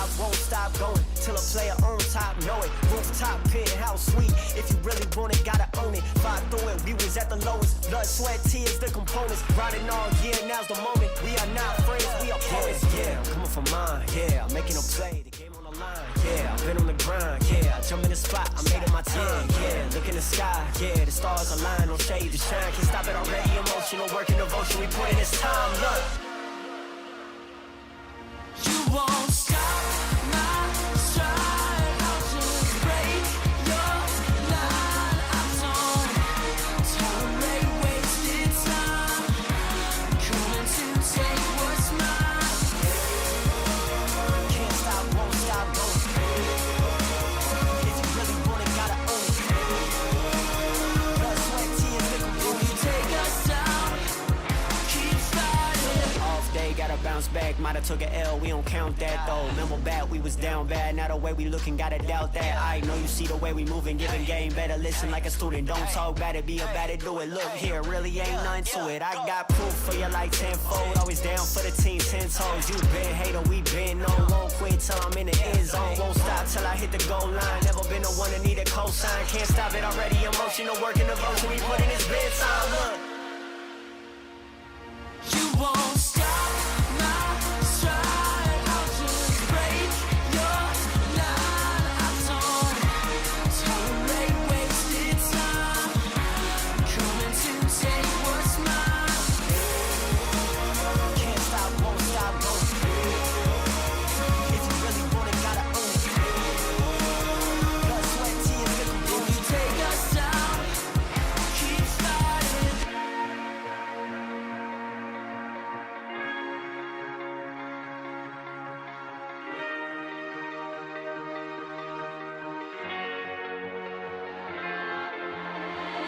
stop, won't stop going till a player on top know it. Rooftop pit, how sweet. If you really want it, gotta own it. Fought through it, we was at the lowest. Blood, sweat, tears, the components. Riding all year, now's the moment. We are not friends, we are opponents. Yeah, I'm coming for mine. Yeah, I'm making a play. The game on the line. Yeah, I've been on the grind. Yeah, I jump in the spot. I made it my time. Yeah, look in the sky. Yeah, the stars align, no shade to shine. Can't stop it already. Emotional work and devotion. We put in this time. Look. You won't stop my stride. I'll just break your line. I don't tolerate wasted time. Coming to take what's mine. Can't stop, won't stop, going. If you really want it, gotta own it. Blood, sweat, tears, liquor, boom. You take us down. Keep fighting. Off day, gotta bounce back. Might have took an L, we don't count that though. Remember back, we was down bad. Now the way we looking, gotta doubt that. I know you see the way we moving, giving game. Better listen like a student, don't talk bad it, be about it, do it. Look here, really ain't nothing to it. I got proof for you like tenfold. Always down for the team, 10 toes. You been hater, we been on. Won't quit till I'm in the end zone. Won't stop till I hit the goal line. Never been the one to need a cosign. Can't stop it already, emotional work and devotion. We put in this bedtime, look. You won't stop my stride. I'll just break your line. I don't tolerate wasted time. Coming to take what's mine. Can't stop, won't stop, going. If you really want it, gotta own it. Blood, sweat, tears, liquor, boom. You take us down. Keep fighting.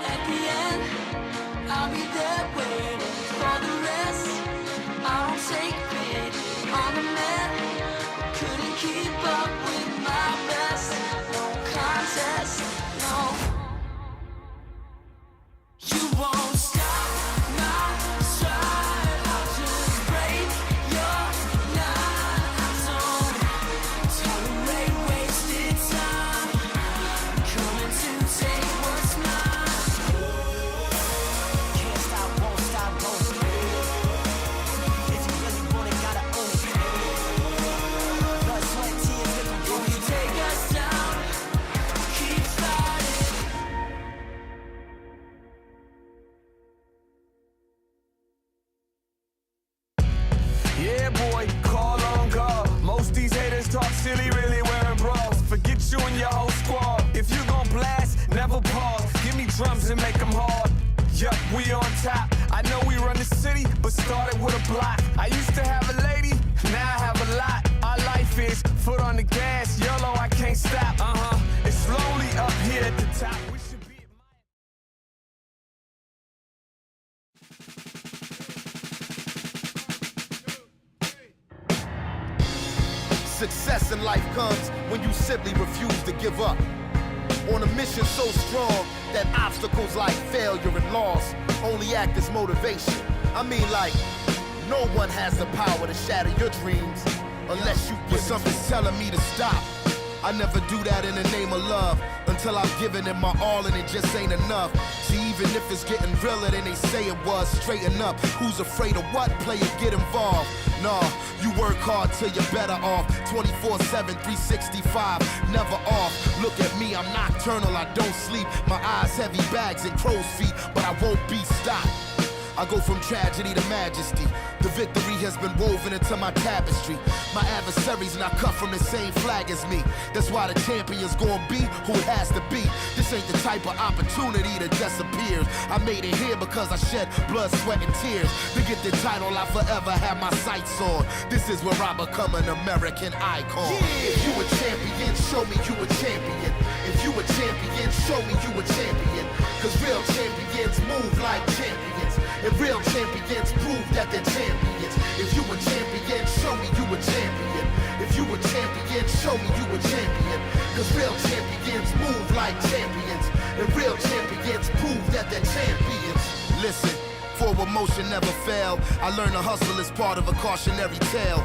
At the end, I'll be there waiting for the rest. I don't take pity on the man who couldn't keep up with my best. No contest, no. You won't stop my stride. I'll just break your line. I don't tolerate wasted time. Coming to take what's mine. Can't stop, won't stop, going. If you really want it, gotta own it. Blood, sweat, tears, liquor, boom. You take us down. Keep fighting. Yeah, boy, call on God. Most these haters talk silly, really wearing bras. Forget you and your whole squad. If you gon' blast, never pause. Give me drums and make them hard. Yup, we on top. I know we run the city, but started with a block. I used to have a lady, now I have a lot. Our life is foot on the gas, YOLO, I can't stop. It's slowly up here at the top. We should be at Success in life comes when you simply refuse to give up. On a mission so strong that obstacles like failure and loss only act as motivation. I mean, like, no one has the power to shatter your dreams unless you give something's telling me to stop. I never do that in the name of love until I've given it my all and it just ain't enough. See, even if it's getting realer than they say it was, straighten up. Who's afraid of what? Player, get involved. Nah, you work hard till you're better off. 24/7, 365, never off. Look at me, I'm nocturnal, I don't sleep. My eyes heavy bags and crow's feet, but I won't be stopped. I go from tragedy to majesty. The victory has been woven into my tapestry. My adversaries not cut from the same flag as me. That's why the champion's gonna be who it has to be. This ain't the type of opportunity that just appears. I made it here because I shed blood, sweat, and tears. To get the title I forever have my sights on. This is where I become an American icon. Yeah. If you a champion, show me you a champion. If you a champion, show me you a champion. Cause real champions move like champions. And real champions prove that they're champions. If you a champion, show me you a champion. If you a champion, show me you a champion. Cause real champions move like champions. And real champions prove that they're champions. Listen, forward motion never fail. I learned a hustle is part of a cautionary tale.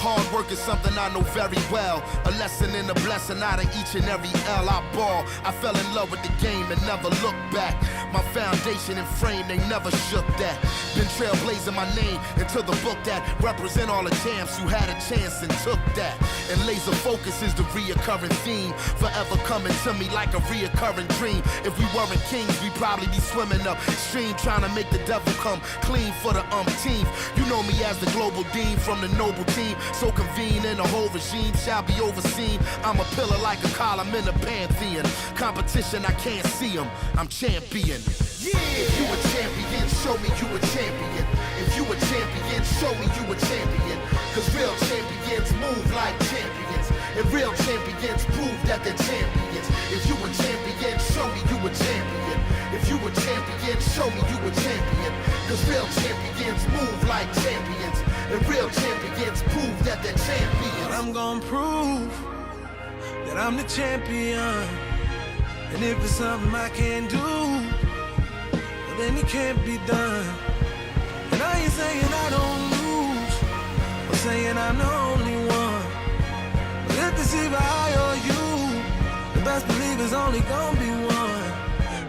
Hard work is something I know very well. A lesson and a blessing out of each and every L I ball. I fell in love with the game and never looked back. My foundation and frame, they never shook that. Been trailblazing my name into the book that represent all the champs who had a chance and took that. And laser focus is the reoccurring theme, forever coming to me like a reoccurring dream. If we weren't kings, we'd probably be swimming upstream, trying to make the devil come clean for the umpteenth. You know me as the global dean from the noble team, so convene and the whole regime shall be overseen. I'm a pillar like a column in the pantheon. Competition, I can't see them, I'm champion. Yeah, if you a champion, show me you a champion. If you a champion, show me you a champion. Cause real champions move like champions, and real champions prove that they're champions. If you a champion, show me you a champion. If you a champion, show me you a champion. Cause real champions move like champions, and real champions prove that they're champions. But I'm gonna prove that I'm the champion. And if it's something I can't do, well then it can't be done. And I ain't saying I don't lose, or saying I'm the only one. But if it's either I or you, the best believe it's only gonna be one.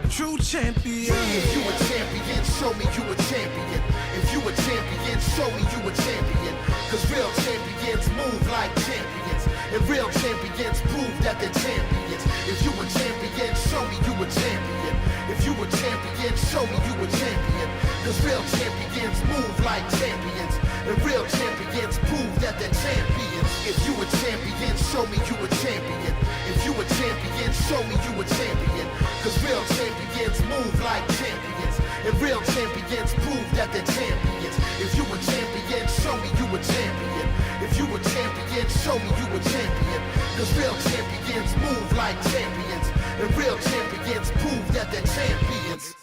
A true champion. Yeah, if you a champion, show me you a champion. If you a champion, show me you a champion. Cause real champions move like champions, and real champions prove that they're champions. If you a champion, show me you a champion. If you a champion, show me you a champion. Cause real champions move like champions, and real champions prove that they're champions. If you a champion, show me you a champion. If you a champion, show me you a champion. Cause real champions move like champions, and real champions prove that they're champions. If you a champion, show me you a champion. If you a champion, show me you a champion. Cause real champions move like champions, and real champions prove that they're champions.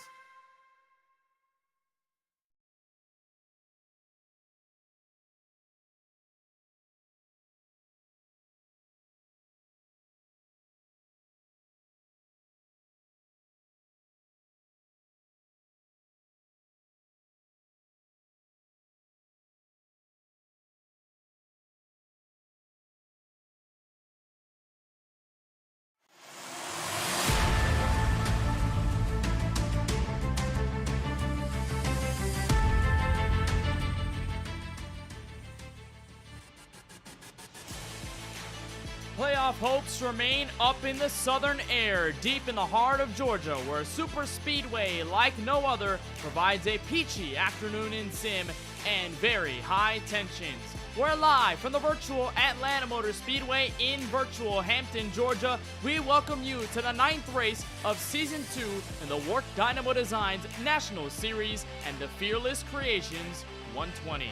Playoff hopes remain up in the southern air, deep in the heart of Georgia, where a super speedway like no other provides a peachy afternoon in sim and very high tensions. We're live from the virtual Atlanta Motor Speedway in virtual Hampton, Georgia. We welcome you to the 9th race of Season 2 in the WORC Dynamo Designs National Series and the Fearless Creations 120.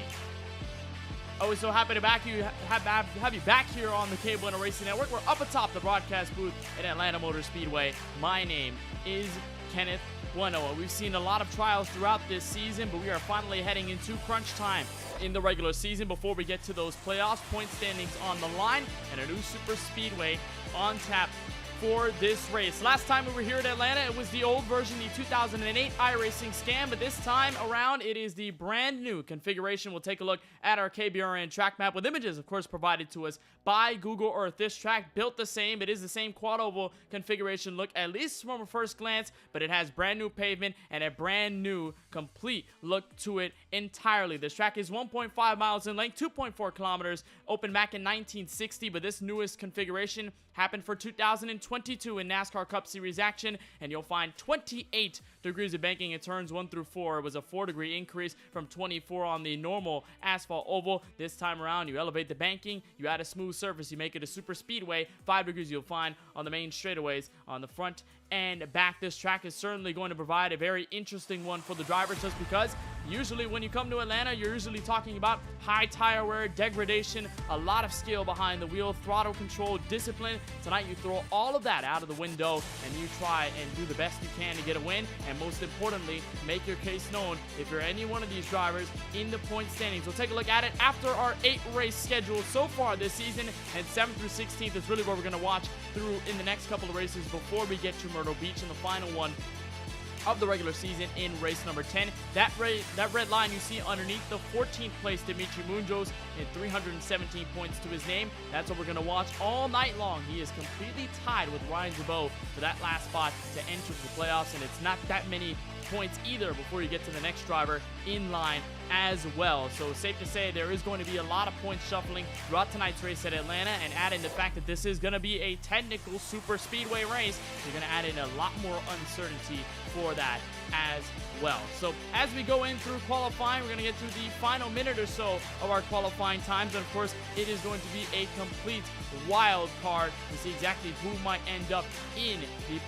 Always so happy to have you back here on the KBueno Racing Network. We're up atop the broadcast booth at Atlanta Motor Speedway. My name is Kenneth Bueno. We've seen a lot of trials throughout this season, but we are finally heading into crunch time in the regular season before we get to those playoffs. Point standings on the line and a new super speedway on tap for this race. Last time we were here at Atlanta, it was the old version, the 2008 iRacing scam, but this time around, it is the brand new configuration. We'll take a look at our KBRN track map with images, of course, provided to us by Google Earth. This track built the same. It is the same quad oval configuration look, at least from a first glance, but it has brand new pavement and a brand new complete look to it entirely. This track is 1.5 miles in length, 2.4 kilometers, opened back in 1960, but this newest configuration happened for 2022 in NASCAR Cup Series action, and you'll find 28 degrees of banking in turns 1 through 4. It was a 4-degree increase from 24 on the normal asphalt oval. This time around, you elevate the banking, you add a smooth surface, you make it a super speedway. 5 degrees you'll find on the main straightaways on the front and back. This track is certainly going to provide a very interesting one for the drivers, just because usually when you come to Atlanta, you're usually talking about high tire wear, degradation, a lot of skill behind the wheel, throttle control, discipline. Tonight you throw all of that out of the window and you try and do the best you can to get a win, and most importantly, make your case known if you're any one of these drivers in the point standings. We'll take a look at it after our 8-race schedule so far this season, and 7th through 16th is really where we're going to watch through in the next couple of races before we get to Myrtle Beach in the final one of the regular season in race number 10. That red line you see underneath the 14th place Dimitri Munjos and 317 points to his name. That's what we're going to watch all night long. He is completely tied with Ryan Jabot for that last spot to enter the playoffs, and it's not that many points either before you get to the next driver in line as well. So safe to say there is going to be a lot of points shuffling throughout tonight's race at Atlanta, and add in the fact that this is going to be a technical super speedway race, you're going to add in a lot more uncertainty for that as well. So as we go in through qualifying, we're going to get through the final minute or so of our qualifying times, and of course it is going to be a complete wild card to see exactly who might end up in the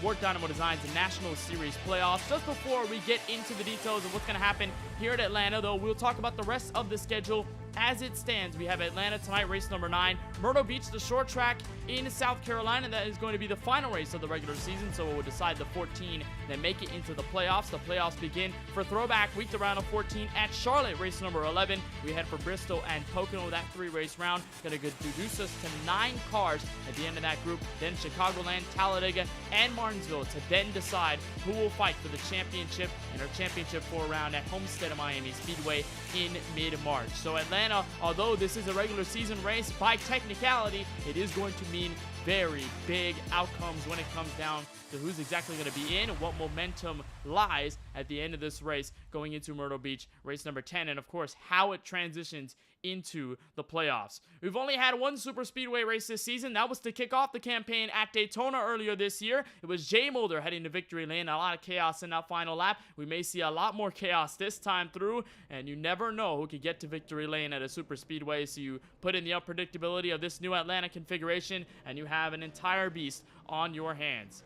WORC Dynamo Designs National Series playoffs. Just before we get into the details of what's going to happen here at Atlanta, though, we'll talk about the rest of the schedule as it stands. We have Atlanta tonight, race number 9. Myrtle Beach, the short track in South Carolina. That is going to be the final race of the regular season, so it will decide the 14 that make it into the playoffs. The playoffs begin for throwback week, the round of 14 at Charlotte, race number 11. We head for Bristol and Pocono, that 3-race round. Going to introduce us to 9 cars at the end of that group. Then Chicagoland, Talladega, and Martinsville to then decide who will fight for the championship in our championship 4 round at Homestead of Miami Speedway in mid-March. So Atlanta, although this is a regular season race, by technicality, it is going to mean very big outcomes when it comes down to who's exactly going to be in and what momentum lies at the end of this race going into Myrtle Beach, race number 10, and of course how it transitions into the playoffs. We've only had one super speedway race this season. That was to kick off the campaign at Daytona earlier this year. It was Jay Mulder heading to victory lane. A lot of chaos in that final lap. We may see a lot more chaos this time through, and you never know who could get to victory lane at a super speedway. So you put in the unpredictability of this new Atlanta configuration, and you have an entire beast on your hands.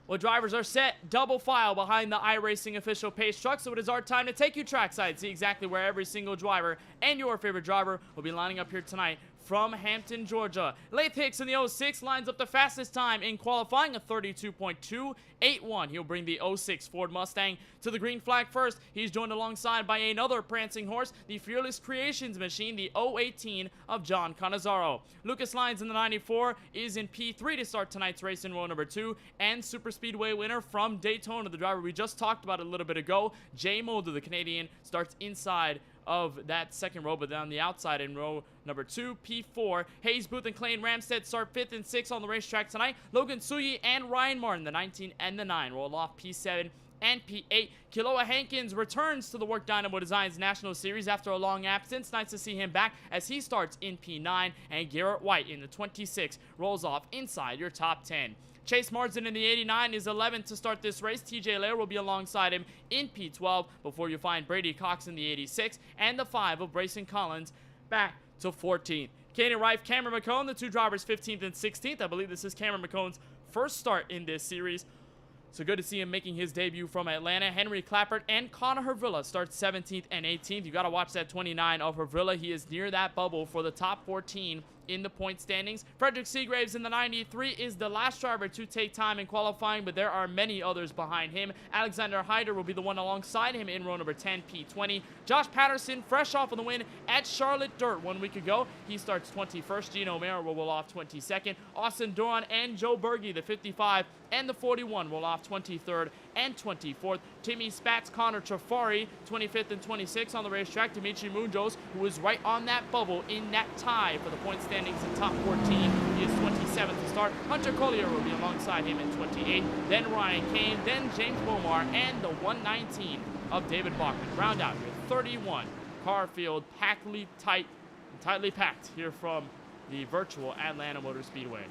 Well, drivers are set double file behind the iRacing official pace truck, so it is our time to take you trackside, see exactly where every single driver and your favorite driver will be lining up here tonight from Hampton, Georgia. Lath Hicks in the 06 lines up the fastest time in qualifying, a 32.281. He'll bring the 06 Ford Mustang to the green flag first. He's joined alongside by another prancing horse, the Fearless Creations machine, the 018 of John Cannizzaro. Lucas Lyons in the 94 is in P3 to start tonight's race in row number 2, and super speedway winner from Daytona, the driver we just talked about a little bit ago, Jay Mulder, the Canadian, starts inside of that second row, but down the outside in row number 2, P4. Hayes Booth and Clayton Ramstead start 5th and 6th on the racetrack tonight. Logan Suyi and Ryan Martin, the 19 and the 9, roll off P7 and P8. Kiloa Hankins returns to the WORC Dynamo Designs National Series after a long absence. Nice to see him back as he starts in P9, and Garrett White in the 26 rolls off inside your top 10. Chase Marsden in the 89 is 11th to start this race. TJ Lair will be alongside him in P12 before you find Brady Cox in the 86 and the 5 of Brayson Collins back to 14th. Kaden Reif, Cameron McCone, the 2 drivers 15th and 16th. I believe this is Cameron McCone's first start in this series, so good to see him making his debut from Atlanta. Henry Clappert and Connor Hervilla start 17th and 18th. You got to watch that 29 of Hervilla. He is near that bubble for the top 14 in the point standings. Frederick Seagraves in the 93 is the last driver to take time in qualifying, but there are many others behind him. Alexander Hyder will be the one alongside him in row number 10, P20. Josh Patterson, fresh off of the win at Charlotte Dirt 1 week ago. He starts 21st. Gino O'Mara will roll off 22nd. Austin Doran and Joe Berge, the 55 and the 41, roll off 23rd and 24th. Timmy Spatz, Connor Trafari, 25th and 26th on the racetrack. Dimitri Munjos, who is right on that bubble in that tie for the point standings in top 14. He is 27th to start. Hunter Collier will be alongside him in 28th. Then Ryan Kane, then James Bomar, and the 119 of David Bachman. Round out your 31 car field, tightly packed here from the virtual Atlanta Motor Speedway.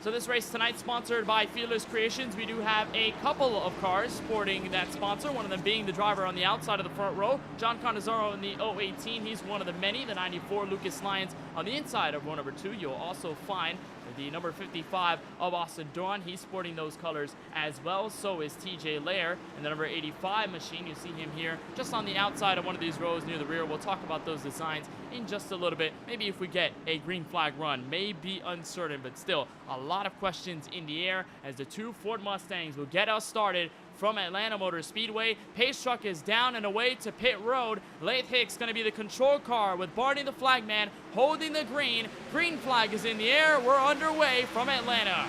So this race tonight sponsored by Fearless Creations. We do have a couple of cars sporting that sponsor, one of them being the driver on the outside of the front row, John Cannizzaro in the 018. He's one of the many. The 94, Lucas Lyons, on the inside of row number 2. You'll also find the number 55 of Austin Doran. He's sporting those colors as well. So is TJ Lair. And the number 85 machine, you see him here just on the outside of one of these rows near the rear. We'll talk about those designs in just a little bit. Maybe if we get a green flag run, may be uncertain, but still a lot of questions in the air as the 2 Ford Mustangs will get us started from Atlanta Motor Speedway. Pace truck is down and away to pit road. Lath Hicks going to be the control car with Barney the flagman holding the green. Green flag is in the air. We're underway from Atlanta.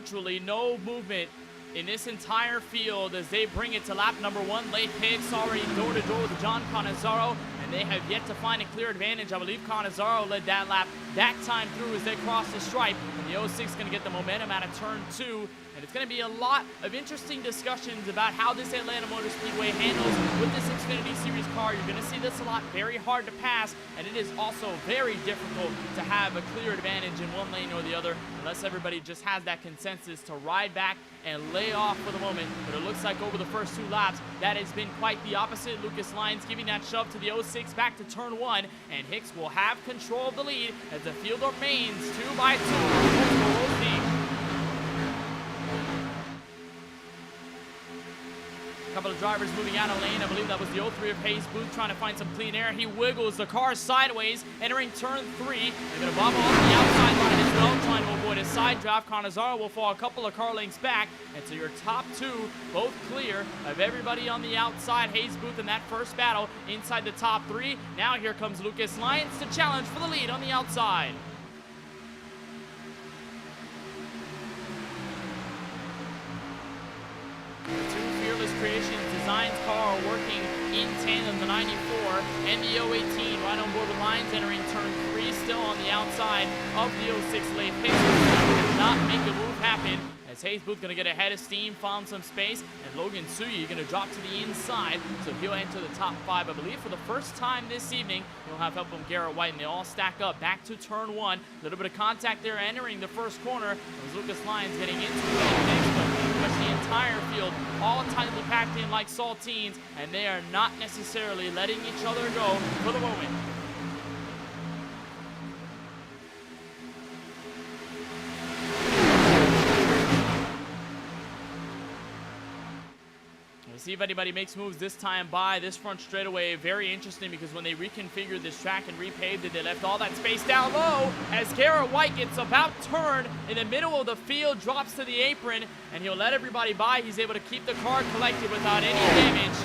virtually no movement in this entire field as they bring it to lap number 1. Late picks already door-to-door with John Canizaro, and they have yet to find a clear advantage. I believe Canizaro led that lap that time through as they cross the stripe, and the 06 is going to get the momentum out of turn 2. And it's going to be a lot of interesting discussions about how this Atlanta Motor Speedway handles with this Xfinity Series car. You're going to see this a lot, very hard to pass, and it is also very difficult to have a clear advantage in one lane or the other unless everybody just has that consensus to ride back and lay off for the moment. But it looks like over the first 2 laps, that has been quite the opposite. Lucas Lyons giving that shove to the 06 back to turn 1, and Hicks will have control of the lead as the field remains 2 by 2. We'll see. A couple of drivers moving out of lane. I believe that was the 03 of Hayes Booth trying to find some clean air. He wiggles the car sideways, entering turn 3. They're going to bobble off the outside line as well, trying to avoid a side draft. Canizaro will fall a couple of car lengths back. And so your top 2, both clear of everybody on the outside. Hayes Booth in that first battle inside the top 3. Now here comes Lucas Lyons to challenge for the lead on the outside. Creations Designs car working in tandem, the 94 and the 018 right on board with Lyons entering turn 3, still on the outside of the 06 late pick. Did not make a move happen as Hayes Booth going to get ahead of steam, found some space, and Logan Suyi going to drop to the inside, so he'll enter the top 5. I believe for the first time this evening, he'll have help from Garrett White, and they all stack up back to turn 1. A little bit of contact there entering the first corner. It was Lucas Lyons getting into the the entire field all tightly packed in like saltines, and they are not necessarily letting each other go for the moment. We'll see if anybody makes moves this time by this front straightaway. Very interesting because when they reconfigured this track and repaved it, they left all that space down low as Garrett White gets about turned in the middle of the field, drops to the apron, and he'll let everybody by. He's able to keep the car collected without any damage.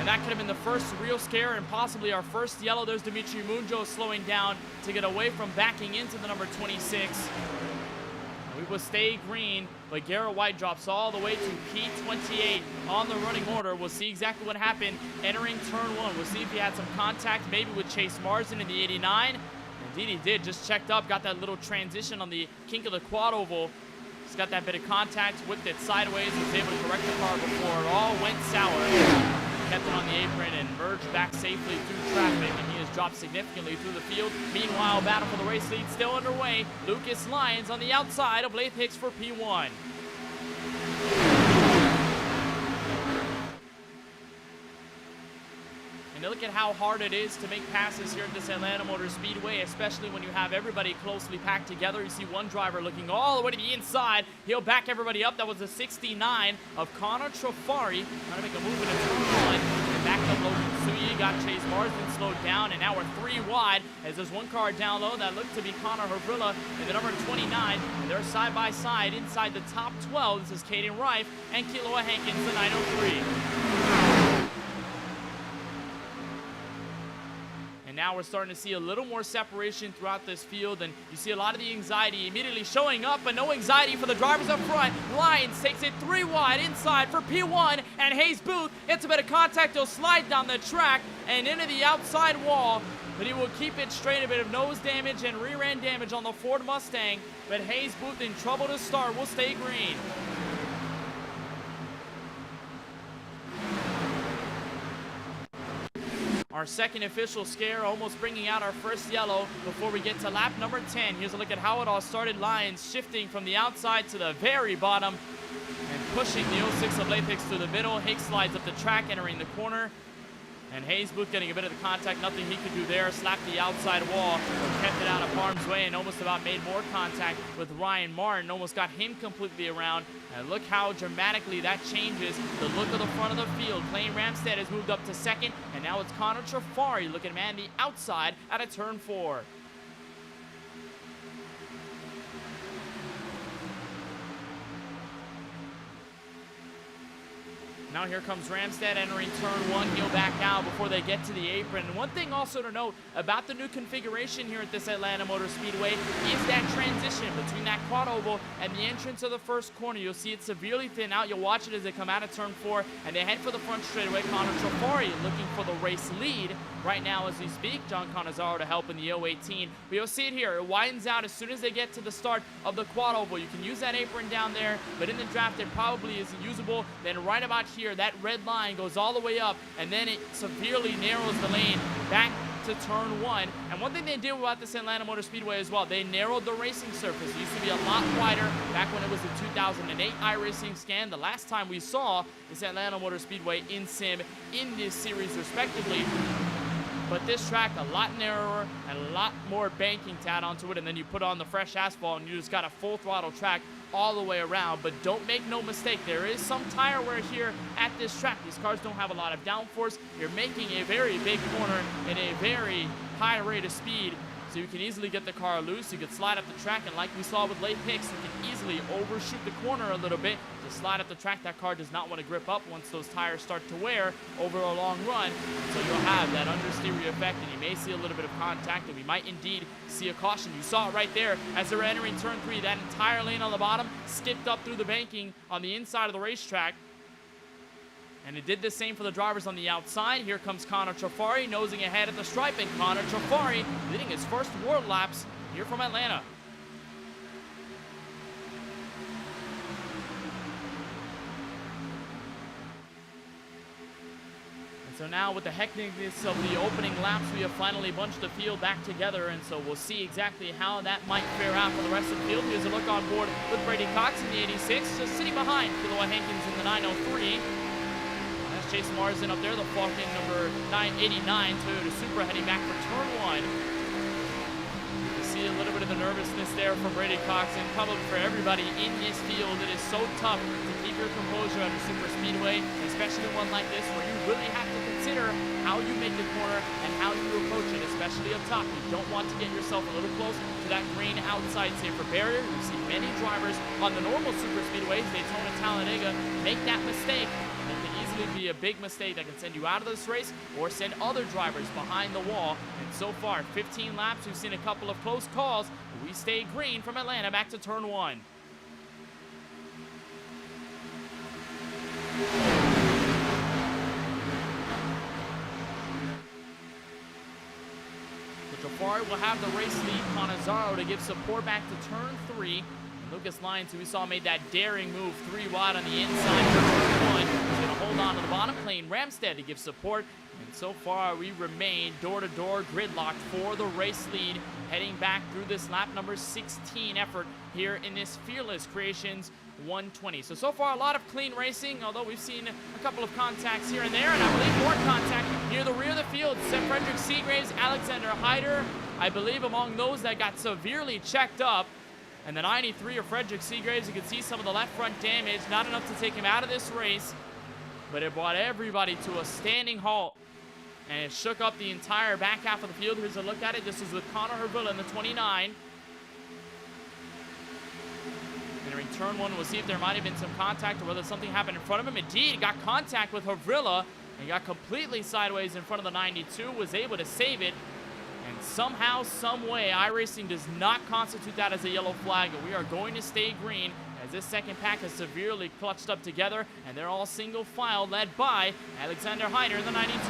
And that could have been the first real scare and possibly our first yellow. There's Dimitri Munjo slowing down to get away from backing into the number 26. We will stay green, but Garrett White drops all the way to P28 on the running order. We'll see exactly what happened entering turn 1. We'll see if he had some contact maybe with Chase Marsden in the 89. Indeed he did, just checked up, got that little transition on the kink of the quad oval. He's got that bit of contact, whipped it sideways, was able to correct the car before it all went sour. Kept it on the apron and merged back safely through traffic, and he has dropped significantly through the field. Meanwhile, battle for the race lead still underway. Lucas Lyons on the outside of Laith Hicks for P1. And look at how hard it is to make passes here at this Atlanta Motor Speedway, especially when you have everybody closely packed together. You see one driver looking all the way to the inside. He'll back everybody up. That was the 69 of Connor Trafari, trying to make a move in a turn 1. And backed up Logan Suyi, got Chase Marsden slowed down, and now we're 3 wide as there's one car down low that looked to be Connor Havrilla in the number 29. And they're side by side inside the top 12. This is Caden Rife and Kiloa Hankins, the 903. And now we're starting to see a little more separation throughout this field, and you see a lot of the anxiety immediately showing up, but no anxiety for the drivers up front. Lyons takes it 3 wide inside for P1, and Hayes Booth gets a bit of contact. He'll slide down the track and into the outside wall, but he will keep it straight. A bit of nose damage and rear end damage on the Ford Mustang, but Hayes Booth in trouble to start. Will stay green. Our second official scare, almost bringing out our first yellow before we get to lap number 10. Here's a look at how it all started. Lyons shifting from the outside to the very bottom and pushing the 06 of Laith Hicks through the middle. Hicks slides up the track, entering the corner. And Hayes Booth getting a bit of the contact. Nothing he could do there. Slapped the outside wall, kept it out of harm's way, and almost about made more contact with Ryan Martin. Almost got him completely around. And look how dramatically that changes the look of the front of the field. Clayton Ramstead has moved up to second, and now it's Connor Trafari looking man the outside out of turn 4. Now here comes Ramstead entering turn 1. He'll back out before they get to the apron. And one thing also to note about the new configuration here at this Atlanta Motor Speedway is that transition between that quad oval and the entrance of the first corner. You'll see it severely thin out. You'll watch it as they come out of turn 4 and they head for the front straightaway. Connor Trafari looking for the race lead right now as we speak. John Cannizzaro to help in the 018. But you'll see it here. It widens out as soon as they get to the start of the quad oval. You can use that apron down there, but in the draft it probably isn't usable. Then right about here, that red line goes all the way up, and then it severely narrows the lane back to turn 1. And one thing they did about this Atlanta Motor Speedway as well, they narrowed the racing surface. It used to be a lot wider back when it was the 2008 iRacing scan. The last time we saw this Atlanta Motor Speedway in sim in this series respectively. But this track, a lot narrower and a lot more banking to add onto it, and then you put on the fresh asphalt and you just got a full throttle track all the way around. But don't make no mistake, there is some tire wear here at this track. These cars don't have a lot of downforce. You're making a very big corner in a very high rate of speed, so you can easily get the car loose. You can slide up the track, and like we saw with late picks, you can easily overshoot the corner a little bit to slide up the track. That car does not want to grip up once those tires start to wear over a long run, so you'll have that understeer effect, and you may see a little bit of contact, and we might indeed see a caution. You saw it right there as they were entering turn 3. That entire lane on the bottom skipped up through the banking on the inside of the racetrack. And it did the same for the drivers on the outside. Here comes Connor Trafari nosing ahead at the stripe, and Connor Trafari leading his first WORC laps here from Atlanta. And so now with the hecticness of the opening laps, we have finally bunched the field back together, and so we'll see exactly how that might fare out for the rest of the field. Here's a look on board with Brady Cox in the 86, just sitting behind Kiloa Hankins in the 903. Chase Marsden up there, the Falcon number 989 Toyota Supra heading back for turn 1. You see a little bit of the nervousness there from Brady Cox, and probably for everybody in this field. It is so tough to keep your composure at a super speedway, especially one like this where you really have to consider how you make the corner and how you approach it, especially up top. You don't want to get yourself a little close to that green outside safer barrier. You see many drivers on the normal super speedways, Daytona, Talladega, make that mistake. Be a big mistake that can send you out of this race or send other drivers behind the wall. And so far, 15 laps, we've seen a couple of close calls. We stay green from Atlanta back to turn 1. So Trafari will have the race lead. Cannizzaro to give support back to turn 3. Lucas Lyons, who we saw made that daring move 3 wide on the inside for turn 1. He's going to hold on to the bottom. Clayton Ramstead to give support. And so far, we remain door-to-door gridlocked for the race lead, heading back through this lap number 16 effort here in this Fearless Creations 120. So far, a lot of clean racing, although we've seen a couple of contacts here and there, and I believe more contact near the rear of the field. Seth Frederick Seagraves, Alexander Hyder, I believe among those that got severely checked up. And the 93 of Frederick Seagraves, you can see some of the left front damage, not enough to take him out of this race, but it brought everybody to a standing halt, and it shook up the entire back half of the field. Here's a look at it. This is with Connor Hervilla in the 29. Entering turn 1, we'll see if there might have been some contact or whether something happened in front of him. Indeed, he got contact with Hervilla and got completely sideways in front of the 92, was able to save it. And somehow, some way, iRacing does not constitute that as a yellow flag, and we are going to stay green as this second pack is severely clutched up together, and they're all single file led by Alexander Hyder in the 92.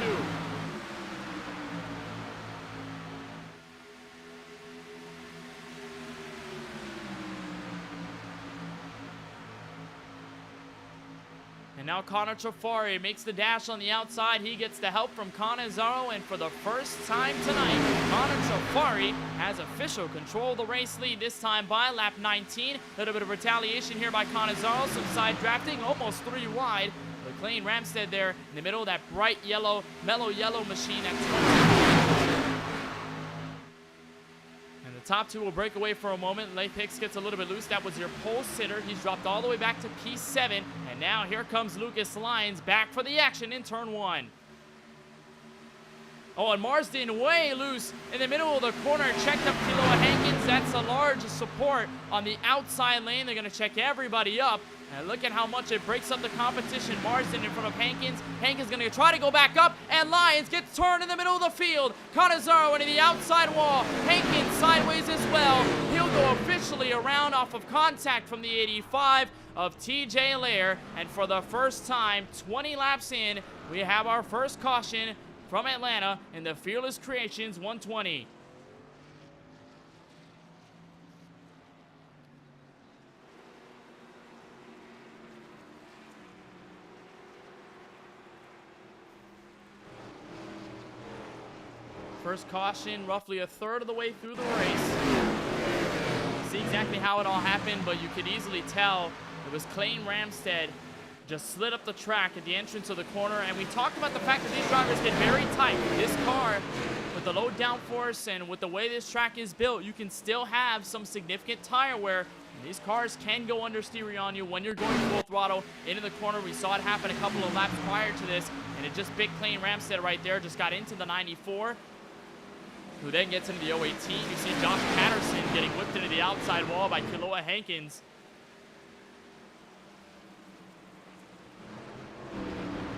And now Connor Trafari makes the dash on the outside. He gets the help from Cannizzaro, and for the first time tonight, Connor Trafari has official control of the race lead, this time by lap 19. A little bit of retaliation here by Cannizzaro, some side drafting, almost 3 wide. But Clayton Ramstead there in the middle of that bright yellow, mellow yellow machine at 20. The top 2 will break away for a moment. Late Hicks gets a little bit loose. That was your pole sitter. He's dropped all the way back to P7. And now here comes Lucas Lyons back for the action in turn 1. Oh, and Marsden way loose in the middle of the corner. Checked up Kiloa Hankins. That's a large support on the outside lane. They're going to check everybody up. And look at how much it breaks up the competition. Marsden in front of Hankins. Hankins going to try to go back up, and Lyons gets turned in the middle of the field. Cannizzaro into the outside wall. Hankins sideways as well. He'll go officially around off of contact from the 85 of TJ Lair. And for the first time, 20 laps in, we have our first caution from Atlanta in the Fearless Creations 120. First caution, roughly a third of the way through the race. See exactly how it all happened, but you could easily tell it was Clayton Ramstead just slid up the track at the entrance of the corner. And we talked about the fact that these drivers get very tight. This car, with the low downforce and with the way this track is built, you can still have some significant tire wear. These cars can go understeer on you when you're going full throttle into the corner. We saw it happen a couple of laps prior to this, and it just bit Clayton Ramstead right there. Just got into the 94. Who then gets into the 018. You see Josh Patterson getting whipped into the outside wall by Kiloa Hankins.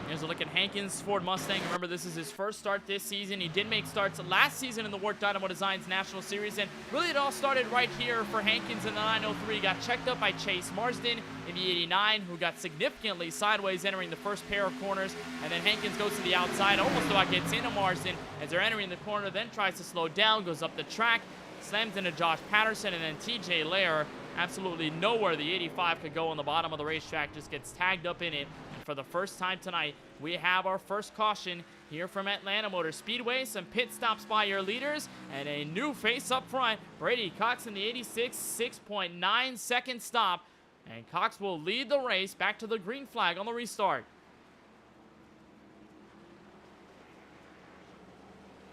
Here's a look at Hankins' Ford Mustang. Remember, this is his first start this season. He did make starts last season in the WORC Dynamo Designs National Series, and really it all started right here for Hankins in the 903. Got checked up by Chase Marsden in the 89, who got significantly sideways entering the first pair of corners, and then Hankins goes to the outside, almost about gets into Marsden as they're entering the corner, then tries to slow down, goes up the track, slams into Josh Patterson, and then TJ Lair, absolutely nowhere the 85 could go on the bottom of the racetrack, just gets tagged up in it. For the first time tonight, we have our first caution here from Atlanta Motor Speedway. Some pit stops by your leaders and a new face up front. Brady Cox in the 86, 6.9 second stop. And Cox will lead the race back to the green flag on the restart.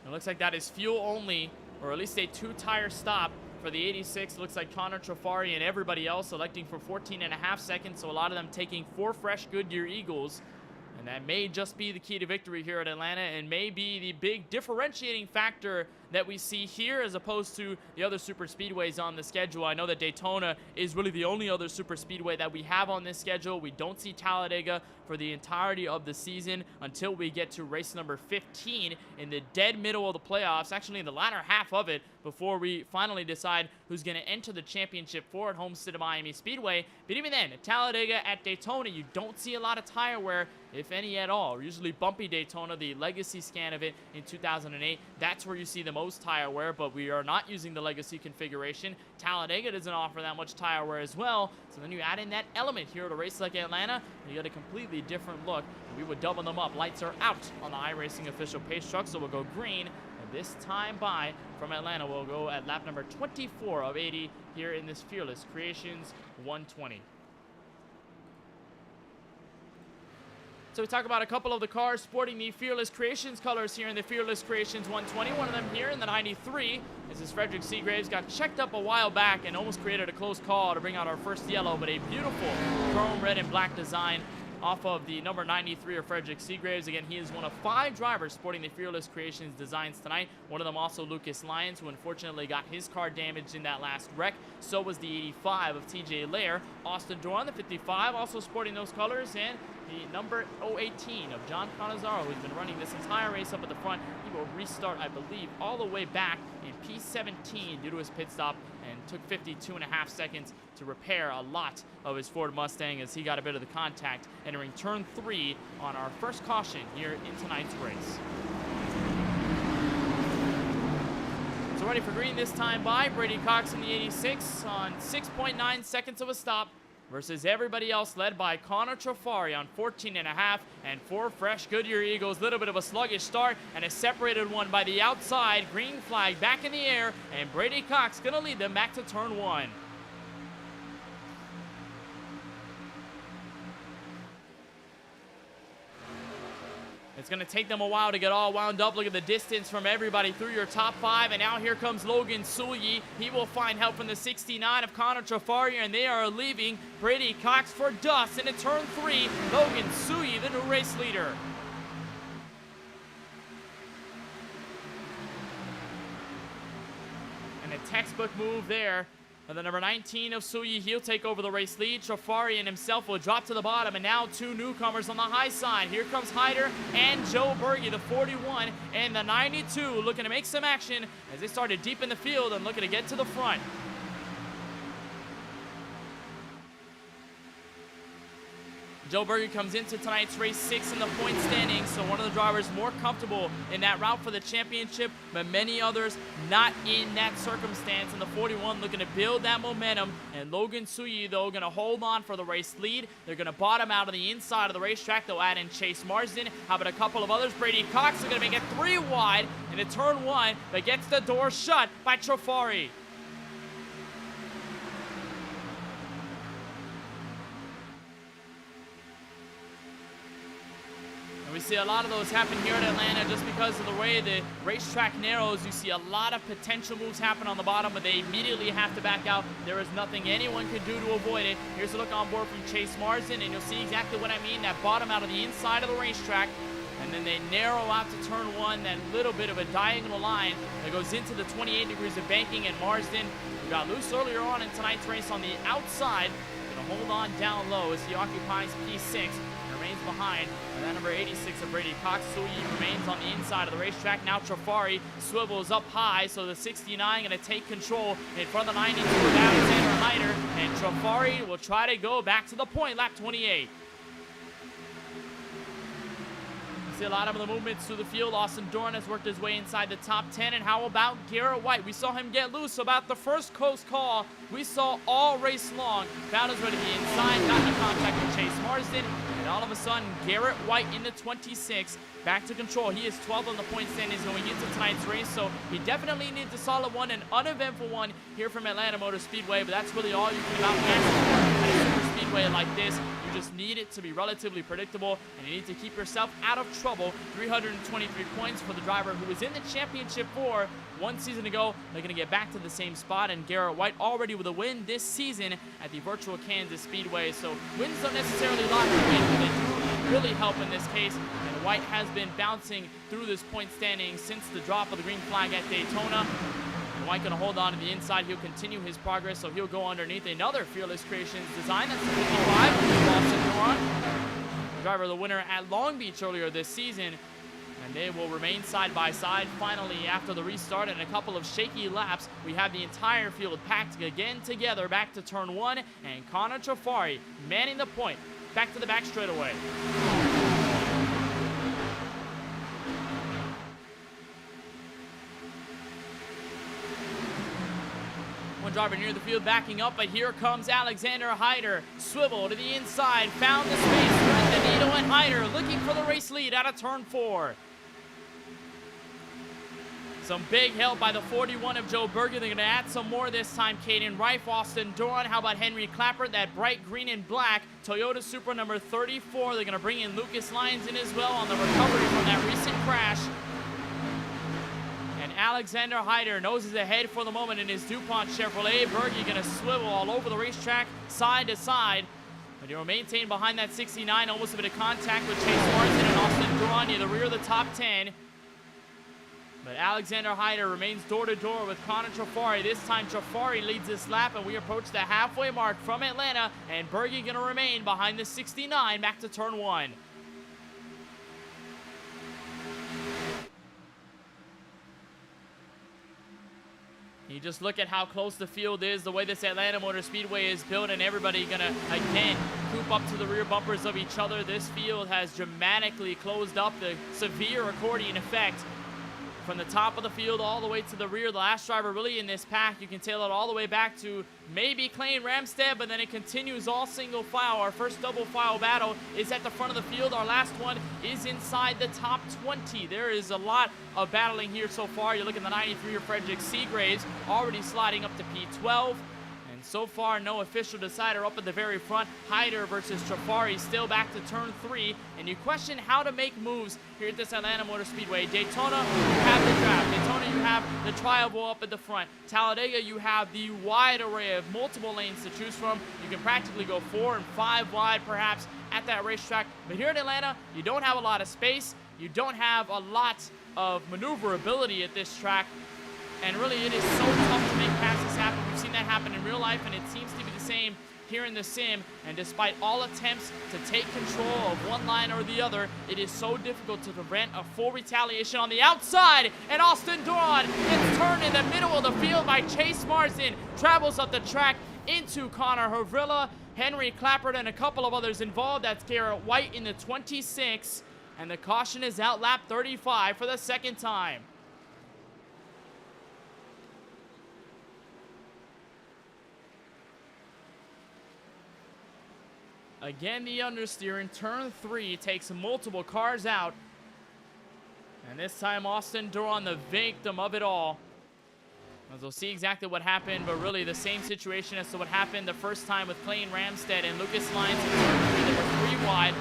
It looks like that is fuel only, or at least a two-tire stop for the 86. Looks like Connor Trafari and everybody else electing for 14.5 seconds, so a lot of them taking 4 fresh Goodyear Eagles. And that may just be the key to victory here at Atlanta, and may be the big differentiating factor that we see here as opposed to the other super speedways on the schedule. I know that Daytona is really the only other super speedway that we have on this schedule. We don't see Talladega for the entirety of the season until we get to race number 15 in the dead middle of the playoffs, actually in the latter half of it, before we finally decide who's going to enter the championship for at Homestead of Miami Speedway. But even then, at Talladega, at Daytona, you don't see a lot of tire wear, if any at all. Usually bumpy Daytona, the legacy scan of it in 2008, that's where you see the most tire wear, but we are not using the legacy configuration. Talladega doesn't offer that much tire wear as well, so then you add in that element here at a race like Atlanta, and you get a completely different look. We would double them up. Lights are out on the iRacing official pace truck, so we'll go green. And this time by from Atlanta, we'll go at lap number 24 of 80 here in this Fearless Creations 120. So we talk about a couple of the cars sporting the Fearless Creations colors here in the Fearless Creations 120. One of them here in the 93. This is Frederick Seagraves. Got checked up a while back and almost created a close call to bring out our first yellow, but a beautiful chrome red and black design off of the number 93 of Frederick Seagraves. Again, he is one of 5 drivers sporting the Fearless Creations designs tonight. One of them also Lucas Lyons, who unfortunately got his car damaged in that last wreck. So was the 85 of TJ Lair. Austin Doran, the 55, also sporting those colors, and the number 018 of John Cannizzaro, who's been running this entire race up at the front. He will restart, I believe, all the way back in P17 due to his pit stop, and took 52.5 seconds to repair a lot of his Ford Mustang as he got a bit of the contact, entering turn 3 on our first caution here in tonight's race. So ready for green this time by Brady Cox in the 86 on 6.9 seconds of a stop, versus everybody else led by Connor Trafari on 14.5 and 4 fresh Goodyear Eagles. Little bit of a sluggish start and a separated one by the outside. Green flag back in the air, and Brady Cox gonna lead them back to turn 1. It's going to take them a while to get all wound up. Look at the distance from everybody through your top 5. And now here comes Logan Suyi. He will find help from the 69 of Connor Trafari, and they are leaving Brady Cox for dust. And in turn 3, Logan Suyi, the new race leader. And a textbook move there And the number 19 of Suyi, he'll take over the race lead. Trafari and himself will drop to the bottom, and now two newcomers on the high side. Here comes Hyder and Joe Berge, the 41 and the 92, looking to make some action as they started deep in the field and looking to get to the front. Joe Berge comes into tonight's race 6 in the point standings, so one of the drivers more comfortable in that route for the championship, but many others not in that circumstance. And the 41 looking to build that momentum, and Logan Suyi, though, going to hold on for the race lead. They're going to bottom out on the inside of the racetrack. They'll add in Chase Marsden. How about a couple of others? Brady Cox is going to make it 3 wide into turn 1, but gets the door shut by Trafari. And we see a lot of those happen here at Atlanta just because of the way the racetrack narrows. You see a lot of potential moves happen on the bottom, but they immediately have to back out. There is nothing anyone could do to avoid it. Here's a look on board from Chase Marsden, and you'll see exactly what I mean. That bottom out of the inside of the racetrack, and then they narrow out to turn 1, that little bit of a diagonal line that goes into the 28 degrees of banking, and Marsden got loose earlier on in tonight's race on the outside. Gonna hold on down low as he occupies P6. Remains behind that number 86 of Brady Cox. Suyi remains on the inside of the racetrack. Now Trafari swivels up high, so the 69 going to take control in front of the 92 with Alexander Hyder, and Trafari will try to go back to the point, lap 28. See a lot of the movements through the field. Austin Dorn has worked his way inside the top 10. And how about Garrett White? We saw him get loose about the first coast call we saw all race long. Found his way to the inside, got in contact with Chase Marsden, and all of a sudden Garrett White in the 26 back to control. He is 12 on the point standings going into tonight's race, so he definitely needs a solid one, an uneventful one here from Atlanta Motor Speedway. But that's really all you can about at a super speedway like this. You just need it to be relatively predictable, and you need to keep yourself out of trouble. 323 points for the driver who was in the championship for 1 season ago. They're going to get back to the same spot, and Garrett White already with a win this season at the virtual Kansas Speedway. So wins don't necessarily lock you in, but they do really help in this case. And White has been bouncing through this point standing since the drop of the green flag at Daytona. And White going to hold on to the inside. He'll continue his progress, so he'll go underneath another Fearless Creations design. That's the 55, Austin Dorn, the driver of the winner at Long Beach earlier this season. And they will remain side by side. Finally, after the restart and a couple of shaky laps, we have the entire field packed again together back to turn 1, and Connor Trafari manning the point back to the back straightaway. One driver near the field backing up, but here comes Alexander Hyder. Swivel to the inside, found the space, thread the needle, and Hyder looking for the race lead out of turn 4. Some big help by the 41 of Joe Berge. They're going to add some more this time. Caden Reif, Austin Dorn. How about Henry Clapper, that bright green and black Toyota Supra number 34. They're going to bring in Lucas Lyons in as well on the recovery from that recent crash. And Alexander Hyder noses ahead for the moment in his DuPont Chevrolet. Berge going to swivel all over the racetrack, side to side. But he'll maintain behind that 69. Almost a bit of contact with Chase Marsden and Austin Dorn near the rear of the top 10. But Alexander Hyder remains door-to-door with Connor Trafari. This time Trafari leads this lap, and we approach the halfway mark from Atlanta, and Berge going to remain behind the 69 back to turn 1. You just look at how close the field is, the way this Atlanta Motor Speedway is built, and everybody gonna, again, coop up to the rear bumpers of each other. This field has dramatically closed up, the severe accordion effect from the top of the field all the way to the rear. The last driver really in this pack, you can tail it all the way back to maybe Clayton Ramstead, but then it continues all single file. Our first double file battle is at the front of the field. Our last one is inside the top 20. There is a lot of battling here so far. You look at the 93 of Frederick Seagraves already sliding up to P12. And so far, no official decider up at the very front. Hyder versus Trafari still back to turn 3. And you question how to make moves here at this Atlanta Motor Speedway. Daytona, you have the draft. Daytona, you have the tri-oval up at the front. Talladega, you have the wide array of multiple lanes to choose from. You can practically go 4 and 5 wide, perhaps, at that racetrack. But here in Atlanta, you don't have a lot of space. You don't have a lot of maneuverability at this track. And really, it is so tough to make passes happen happen. We've seen that happen in real life, and it seems to be the same here in the sim. And despite all attempts to take control of one line or the other, it is so difficult to prevent a full retaliation on the outside. And Austin Duran gets turned in the middle of the field by Chase Marsden, travels up the track into Connor Havrilla, Henry Clappert, and a couple of others involved. That's Garrett White in the 26, and the caution is out lap 35 for the second time. Again, the understeer in turn 3 takes multiple cars out. And this time, Austin Duran, the victim of it all. As we'll see exactly what happened, but really the same situation as to what happened the first time with Clayton Ramstead and Lucas Lyons in turn 3. They were 3 wide.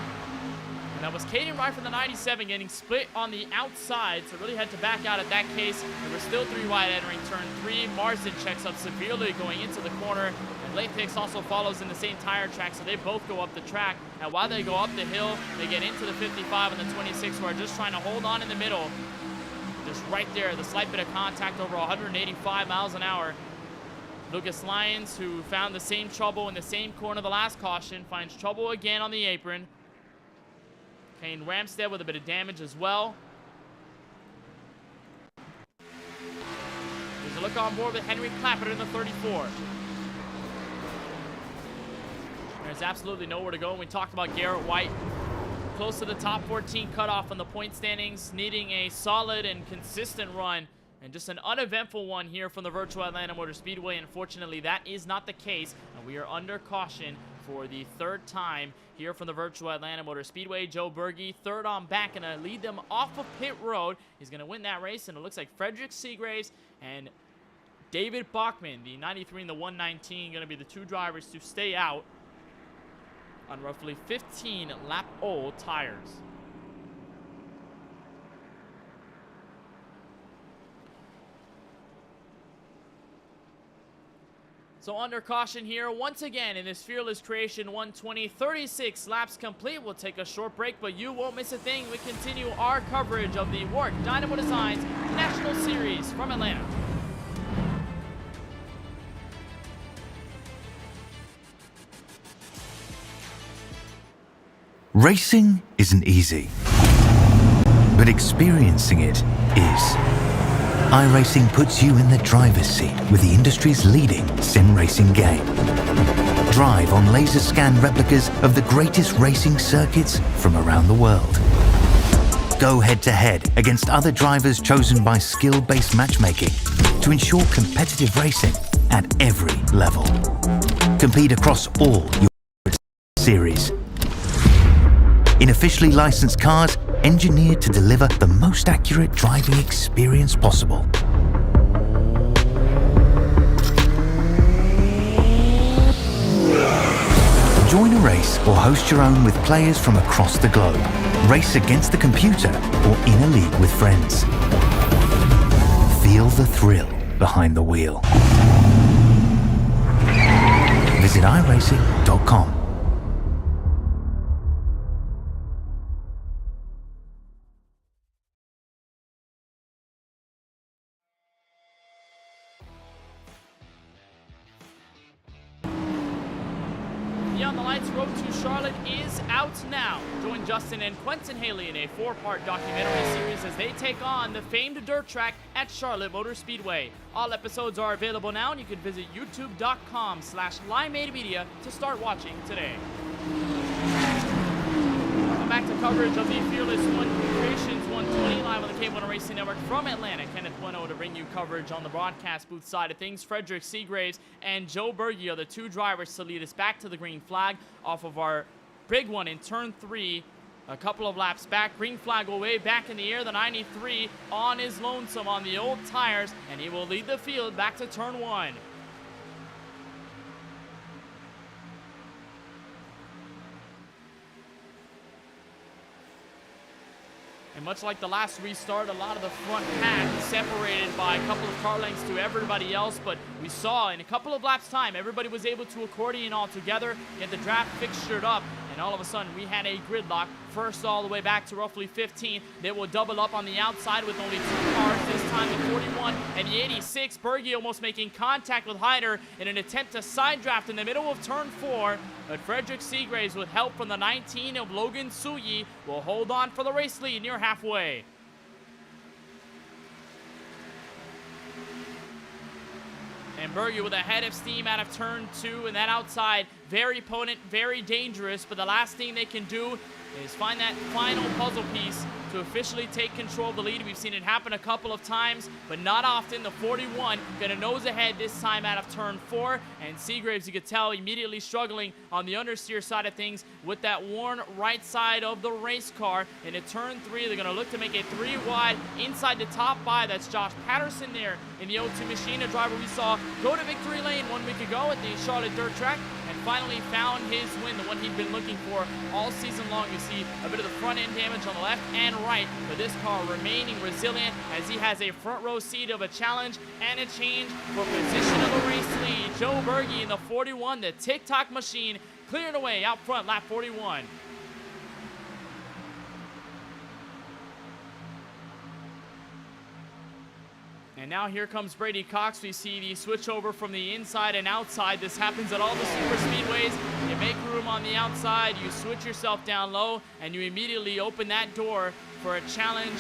And that was Caden Wright from the 97 getting split on the outside, so really had to back out at that case. They were still 3 wide entering turn 3. Marsden checks up severely going into the corner. And Latex also follows in the same tire track, so they both go up the track. And while they go up the hill, they get into the 55 and the 26, who are just trying to hold on in the middle. Just right there, the slight bit of contact over 185 miles an hour. Lucas Lyons, who found the same trouble in the same corner the last caution, finds trouble again on the apron. Kane Ramstead with a bit of damage as well. There's a look on board with Henry Clappert in the 34. There's absolutely nowhere to go. We talked about Garrett White, close to the top 14 cutoff on the point standings, needing a solid and consistent run, and just an uneventful one here from the Virtual Atlanta Motor Speedway. Unfortunately, that is not the case, and we are under caution for the third time here from the Virtual Atlanta Motor Speedway. Joe Berge, third on back, and to lead them off of pit road. He's going to win that race, and it looks like Frederick Seagraves and David Bachman, the 93 and the 119, going to be the 2 drivers to stay out on roughly 15 lap-old tires. So under caution here, once again in this Fearless Creation 120, 36 laps complete. We'll take a short break, but you won't miss a thing. We continue our coverage of the WORC Dynamo Designs National Series from Atlanta. Racing isn't easy, but experiencing it is. iRacing puts you in the driver's seat with the industry's leading sim racing game. Drive on laser scan replicas of the greatest racing circuits from around the world. Go head to head against other drivers chosen by skill-based matchmaking to ensure competitive racing at every level. Compete across all your series. In officially licensed cars, engineered to deliver the most accurate driving experience possible. Join a race or host your own with players from across the globe. Race against the computer or in a league with friends. Feel the thrill behind the wheel. Visit iRacing.com. Beyond the Lights Road to Charlotte is out now. Join Justin and Quentin Haley in a 4-part documentary series as they take on the famed dirt track at Charlotte Motor Speedway. All episodes are available now, and you can visit youtube.com/limeaidmedia to start watching today. Back to coverage of the Fearless Creations 120 live on the KBueno Racing Network from Atlanta. Kenneth Bueno to bring you coverage on the broadcast booth side of things. Frederick Seagraves and Joe Berge are the 2 drivers to lead us back to the green flag off of our big one in turn 3. A couple of laps back. Green flag will wave back in the air. The 93 on his lonesome on the old tires, and he will lead the field back to turn 1. And much like the last restart, a lot of the front pack is separated by a couple of car lengths to everybody else, but we saw in a couple of laps time, everybody was able to accordion all together, get the draft fixtured up, and and all of a sudden we had a gridlock. First all the way back to roughly 15. They will double up on the outside with only 2 cars, this time the 41 and the 86. Berge almost making contact with Hyder in an attempt to side draft in the middle of turn 4. But Frederick Seagraves, with help from the 19 of Logan Suyi, will hold on for the race lead near halfway. And Berge with a head of steam out of turn 2, and that outside, very potent, very dangerous, but the last thing they can do is find that final puzzle piece to officially take control of the lead. We've seen it happen a couple of times, but not often. The 41 gonna nose ahead this time out of turn 4, and Seagraves, you could tell, immediately struggling on the understeer side of things with that worn right side of the race car. And at turn 3, they're gonna look to make a 3 wide inside the top 5. That's Josh Patterson there in the O2 machine, a driver we saw go to victory lane 1 week ago at the Charlotte Dirt Track, and finally found his win, the one he'd been looking for all season long. You see a bit of the front end damage on the left and right, but this car remaining resilient as he has a front row seat of a challenge and a change for position of the race lead. Joe Berge in the 41, the TikTok machine, clearing away out front, lap 41. And now here comes Brady Cox. We see the switch over from the inside and outside. This happens at all the super speedways. You make room on the outside, you switch yourself down low, and you immediately open that door for a challenge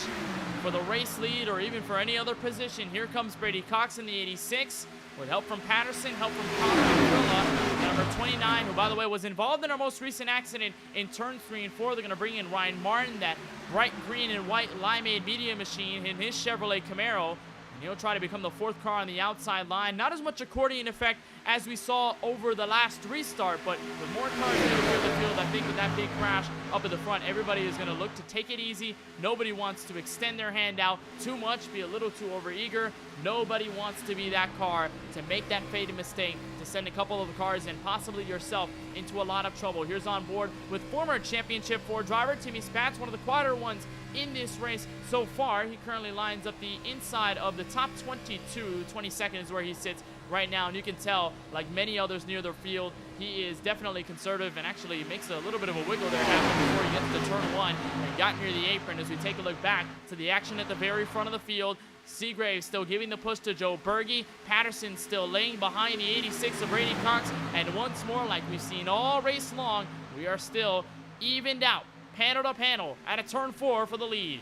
for the race lead or even for any other position. Here comes Brady Cox in the 86 with help from Patterson, help from Connor, number 29, who, by the way, was involved in our most recent accident in turn 3 and 4. They're going to bring in Ryan Martin, that bright green and white limeade media machine in his Chevrolet Camaro. He'll try to become the 4th car on the outside line. Not as much accordion effect as we saw over the last restart, but with more cars in the field, I think with that big crash up at the front, everybody is going to look to take it easy. Nobody wants to extend their hand out too much, be a little too overeager. Nobody wants to be that car to make that fatal mistake, to send a couple of the cars and possibly yourself into a lot of trouble. Here's on board with former Championship 4 driver Timmy Spatz, one of the quieter ones in this race so far. He currently lines up the inside of the top 22. 22nd is where he sits right now, and you can tell, like many others near the field, he is definitely conservative and actually makes a little bit of a wiggle there happen before he gets to turn 1 and got near the apron. As we take a look back to the action at the very front of the field, Seagraves still giving the push to Joe Berge. Patterson still laying behind the 86 of Brady Cox, and once more, like we've seen all race long, we are still evened out, panel to panel, at a turn 4 for the lead.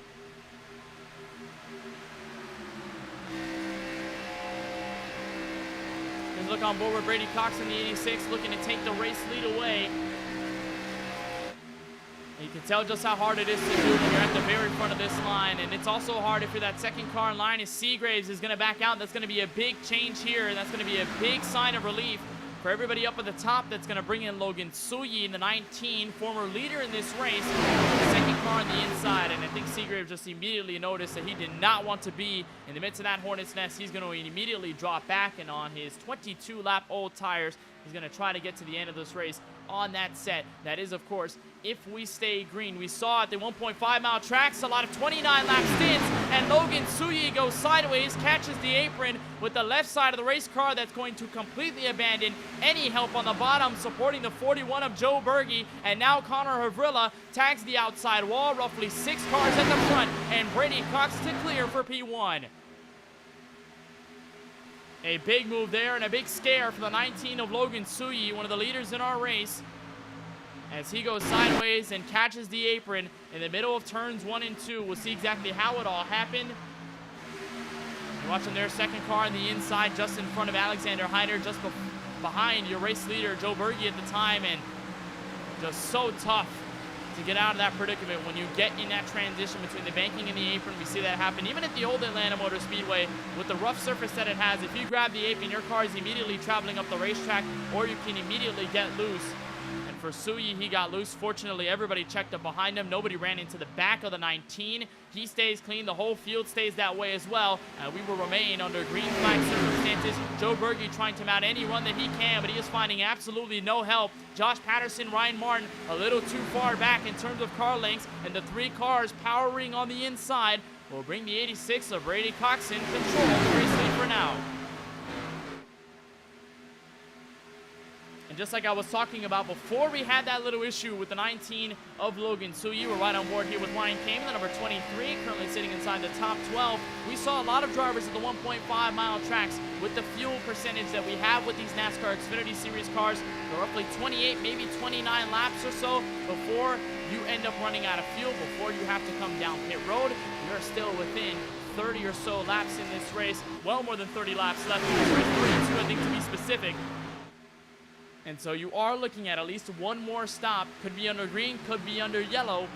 Here's a look on board with Brady Cox in the 86, looking to take the race lead away. And you can tell just how hard it is to do when you're at the very front of this line. And it's also hard if you're that second car in line. As Seagraves is going to back out, that's going to be a big change here. And that's going to be a big sign of relief for everybody up at the top. That's going to bring in Logan Suyi in the 19, former leader in this race, the second car on the inside. And I think Seagraves just immediately noticed that he did not want to be in the midst of that hornet's nest. He's going to immediately drop back, and on his 22-lap old tires, he's going to try to get to the end of this race on that set. That is, of course, if we stay green. We saw at the 1.5-mile tracks a lot of 29-lap stints, and Logan Suyi goes sideways, catches the apron with the left side of the race car. That's going to completely abandon any help on the bottom, supporting the 41 of Joe Berge. And now Connor Havrilla tags the outside wall, roughly 6 cars at the front, and Brady Cox to clear for P1. A big move there and a big scare for the 19 of Logan Suyi, one of the leaders in our race, as he goes sideways and catches the apron in the middle of turns 1 and 2. We'll see exactly how it all happened. You're watching their second car on the inside, just in front of Alexander Hyder, just behind your race leader, Joe Berge, at the time, and just so tough to get out of that predicament when you get in that transition between the banking and the apron. We see that happen even at the old Atlanta Motor Speedway with the rough surface that it has. If you grab the apron, your car is immediately traveling up the racetrack, or you can immediately get loose. And for Suyi, he got loose. Fortunately, everybody checked up behind him. Nobody ran into the back of the 19. He stays clean. The whole field stays that way as well. We will remain under green flag circumstances. Joe Berge trying to mount any run that he can, but he is finding absolutely no help. Josh Patterson, Ryan Martin, a little too far back in terms of car lengths, and the 3 cars powering on the inside will bring the 86 of Brady Cox in control of the race lead for now. And And just like I was talking about before, we had that little issue with the 19 of Logan Tsuyi. We're right on board here with Ryan Kamen, the number 23, currently sitting inside the top 12. We saw a lot of drivers at the 1.5-mile tracks with the fuel percentage that we have with these NASCAR Xfinity Series cars. They're roughly 28, maybe 29 laps or so before you end up running out of fuel, before you have to come down pit road. We are still within 30 or so laps in this race. Well more than 30 laps left in this race, 32 I think to be specific. And so you are looking at least one more stop. Could be under green, could be under yellow.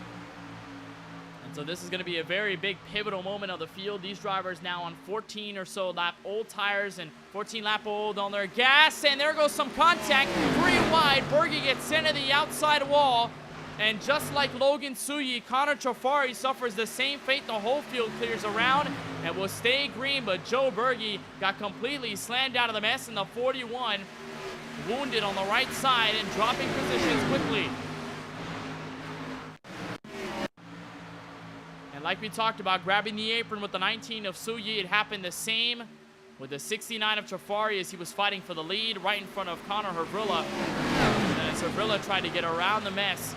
And so this is going to be a very big pivotal moment of the field. These drivers now on 14 or so lap old tires and 14 lap old on their gas. And there goes some contact. 3 wide. Berge gets sent to the outside wall. And just like Logan Tsuyi, Connor Trafari suffers the same fate. The whole field clears around and will stay green. But Joe Berge got completely slammed out of the mess in the 41. Wounded on the right side and dropping positions quickly. And like we talked about, grabbing the apron with the 19 of Tsuyi, it happened the same with the 69 of Trafari as he was fighting for the lead right in front of Connor Hervrilla. And as Hervrilla tried to get around the mess,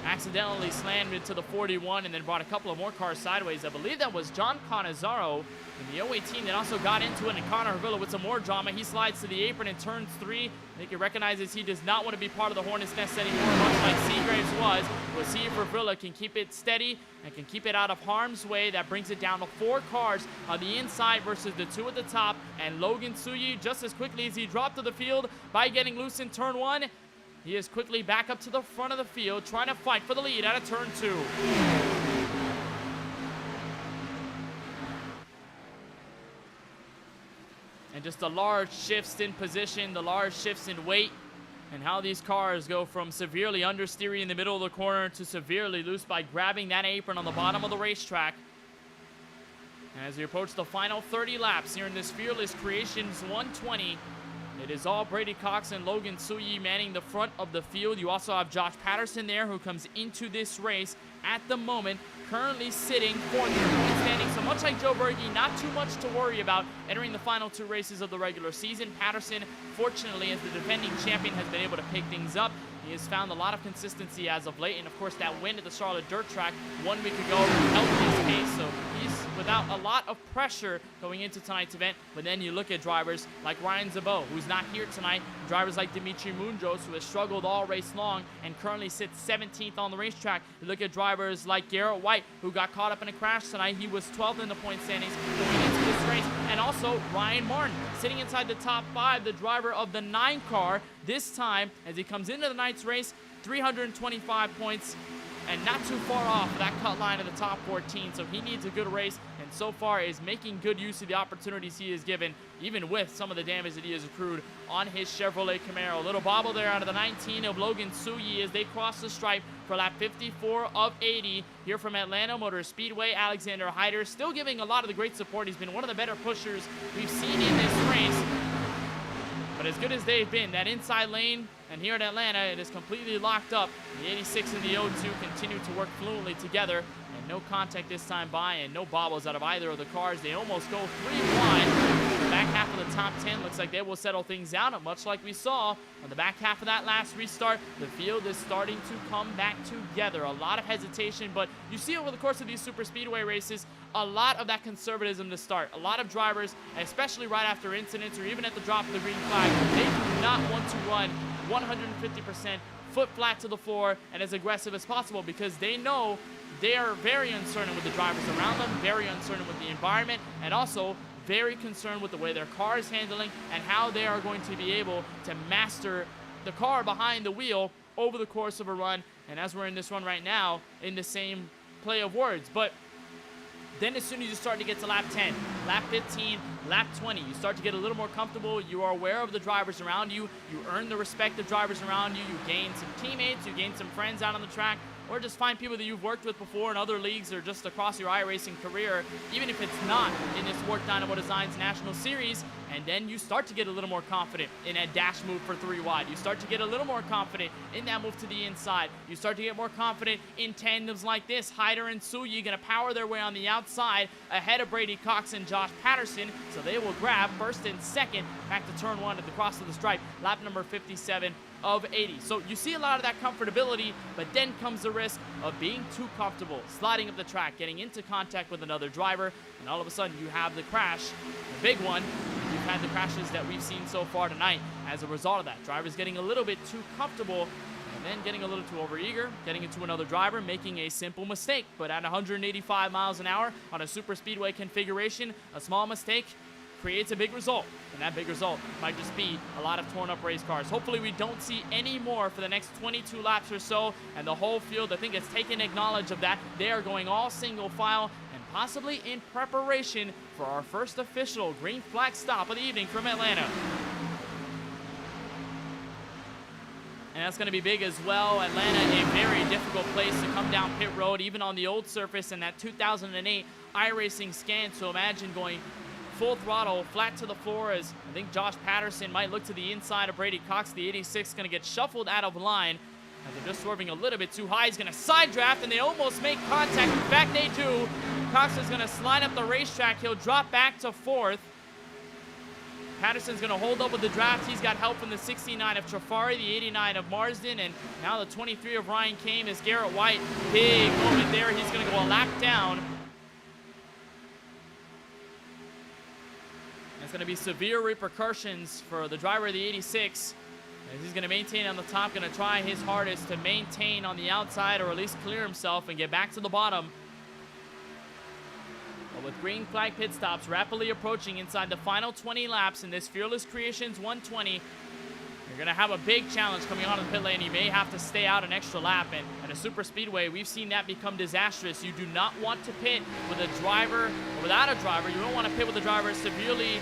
accidentally slammed into the 41 and then brought a couple of more cars sideways. I believe that was John Cannizzaro in the 018 that also got into it, and Connor Hervrilla with some more drama. He slides to the apron and turns 3. I think he recognizes he does not want to be part of the Hornets' nest anymore, much like Seagraves was. We'll see if Hervrilla can keep it steady and can keep it out of harm's way. That brings it down to 4 cars on the inside versus the 2 at the top. And Logan Tsuyi, just as quickly as he dropped to the field by getting loose in turn 1, he is quickly back up to the front of the field, trying to fight for the lead out of turn 2. And just the large shifts in position, the large shifts in weight, and how these cars go from severely understeering in the middle of the corner to severely loose by grabbing that apron on the bottom of the racetrack. And as we approach the final 30 laps here in this Fearless Creations 120, it is all Brady Cox and Logan Tsuyi manning the front of the field. You also have Josh Patterson there, who comes into this race at the moment, currently sitting 4th in the point standing. So much like Joe Berge, not too much to worry about entering the final 2 races of the regular season. Patterson, fortunately, as the defending champion, has been able to pick things up. He has found a lot of consistency as of late, and of course that win at the Charlotte Dirt Track 1 week ago helped his case, so he's without a lot of pressure going into tonight's event. But then you look at drivers like Ryan Zabot, who's not here tonight, drivers like Dimitri Munoz, who has struggled all race long and currently sits 17th on the racetrack. You look at drivers like Garrett White, who got caught up in a crash tonight. He was 12th in the point standings going into this race. And also Ryan Martin, sitting inside the top 5, the driver of the 9 car. This time, as he comes into the night's race, 325 points and not too far off that cut line of the top 14. So he needs a good race, and so far is making good use of the opportunities he is given, even with some of the damage that he has accrued on his Chevrolet Camaro. A little bobble there out of the 19 of Logan Tsuyi as they cross the stripe for lap 54 of 80 here from Atlanta Motor Speedway. Alexander Hyder still giving a lot of the great support. He's been one of the better pushers we've seen in this race. But as good as they've been, that inside lane, and here in Atlanta, it is completely locked up. The 86 and the 02 continue to work fluently together, and no contact this time by, and no bobbles out of either of the cars. They almost go 3 wide. The back half of the top 10 looks like they will settle things out, much like we saw on the back half of that last restart. The field is starting to come back together. A lot of hesitation, but you see over the course of these super speedway races, a lot of that conservatism to start. A lot of drivers, especially right after incidents or even at the drop of the green flag, they do not want to run 150% foot flat to the floor and as aggressive as possible, because they know they are very uncertain with the drivers around them, very uncertain with the environment, and also very concerned with the way their car is handling and how they are going to be able to master the car behind the wheel over the course of a run. And as we're in this run right now, in the same play of words. But then as soon as you start to get to lap 10, lap 15, lap 20, you start to get a little more comfortable. You are aware of the drivers around you. You earn the respect of drivers around you. You gain some teammates. You gain some friends out on the track. Or just find people that you've worked with before in other leagues or just across your iRacing career, even if it's not in this WORC Dynamo Designs National Series. And then you start to get a little more confident in that dash move for 3 wide. You start to get a little more confident in that move to the inside. You start to get more confident in tandems like this. Hyder and Tsuyi going to power their way on the outside ahead of Brady Cox and Josh Patterson. So they will grab first and second back to turn 1 at the cross of the stripe. Lap number 57 of 80. So you see a lot of that comfortability, but then comes the risk of being too comfortable, sliding up the track, getting into contact with another driver, and all of a sudden you have the crash, the big one. You've had the crashes that we've seen so far tonight as a result of that. Drivers getting a little bit too comfortable and then getting a little too overeager, getting into another driver, making a simple mistake. But at 185 miles an hour on a super speedway configuration, a small mistake creates a big result. And that big result might just be a lot of torn up race cars. Hopefully we don't see any more for the next 22 laps or so. And the whole field, I think, has taken acknowledge of that. They are going all single file and possibly in preparation for our first official green flag stop of the evening from Atlanta. And that's going to be big as well. Atlanta, a very difficult place to come down pit road, even on the old surface in that 2008 iRacing scan. So imagine going full throttle, flat to the floor, as I think Josh Patterson might look to the inside of Brady Cox. The 86 going to get shuffled out of line. As they're just swerving a little bit too high. He's going to side draft, and they almost make contact. In fact, they do. Cox is going to slide up the racetrack. He'll drop back to fourth. Patterson's going to hold up with the draft. He's got help from the 69 of Trafari, the 89 of Marsden, and now the 23 of Ryan Kame is Garrett White. Big moment there. He's going to go a lap down. It's going to be severe repercussions for the driver of the 86. As he's going to maintain on the top, going to try his hardest to maintain on the outside or at least clear himself and get back to the bottom. But with green flag pit stops rapidly approaching inside the final 20 laps in this Fearless Creations 120, you're going to have a big challenge coming out of the pit lane. You may have to stay out an extra lap, and at a super speedway, we've seen that become disastrous. You do not want to pit with a driver or without a driver. You don't want to pit with a driver severely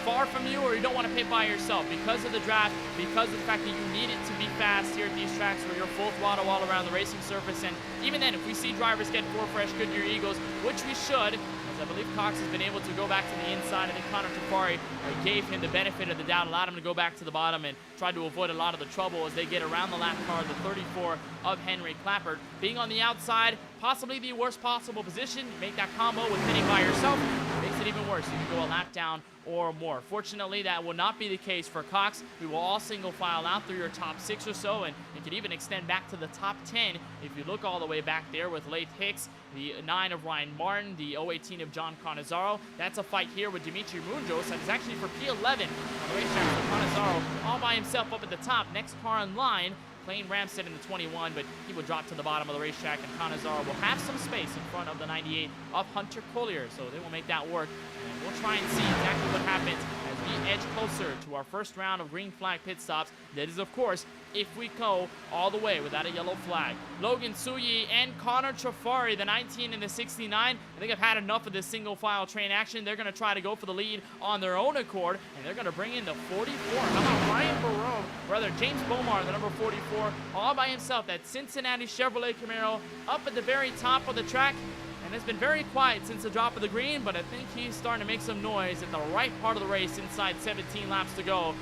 far from you, or you don't want to pit by yourself because of the draft, because of the fact that you need it to be fast here at these tracks where you're full throttle all around the racing surface. And even then, if we see drivers get 4 fresh Goodyear Eagles, which we should, as I believe Cox has been able to go back to the inside. I think Connor Trafari gave him the benefit of the doubt, allowed him to go back to the bottom and tried to avoid a lot of the trouble as they get around the lap car, the 34 of Henry Clappert. Being on the outside, possibly the worst possible position. You make that combo with pitting by yourself, makes it even worse. You can go a lap down or more. Fortunately, that will not be the case for Cox. We will all single file out through your top 6 or so, and it could even extend back to the top 10 if you look all the way back there with Laith Hicks, the 9 of Ryan Martin, the 018 of John Canizaro. That's a fight here with Dimitri Munjos. That is actually for P11 on the racetrack. So Canizaro all by himself up at the top. Next car in line, Plain Ramstead in the 21, but he will drop to the bottom of the racetrack, and Canizaro will have some space in front of the 98 of Hunter Collier, so they will make that work. And we'll try and see exactly what happens as we edge closer to our first round of green flag pit stops. That is, of course, if we go all the way without a yellow flag. Logan Suyi and Connor Trafari, the 19 and the 69, I think I've had enough of this single file train action. They're going to try to go for the lead on their own accord, and they're going to bring in the 44. How about Ryan Barone, rather James Bomar, the number 44, all by himself. That Cincinnati Chevrolet Camaro up at the very top of the track, and it's been very quiet since the drop of the green, but I think he's starting to make some noise at the right part of the race inside 17 laps to go.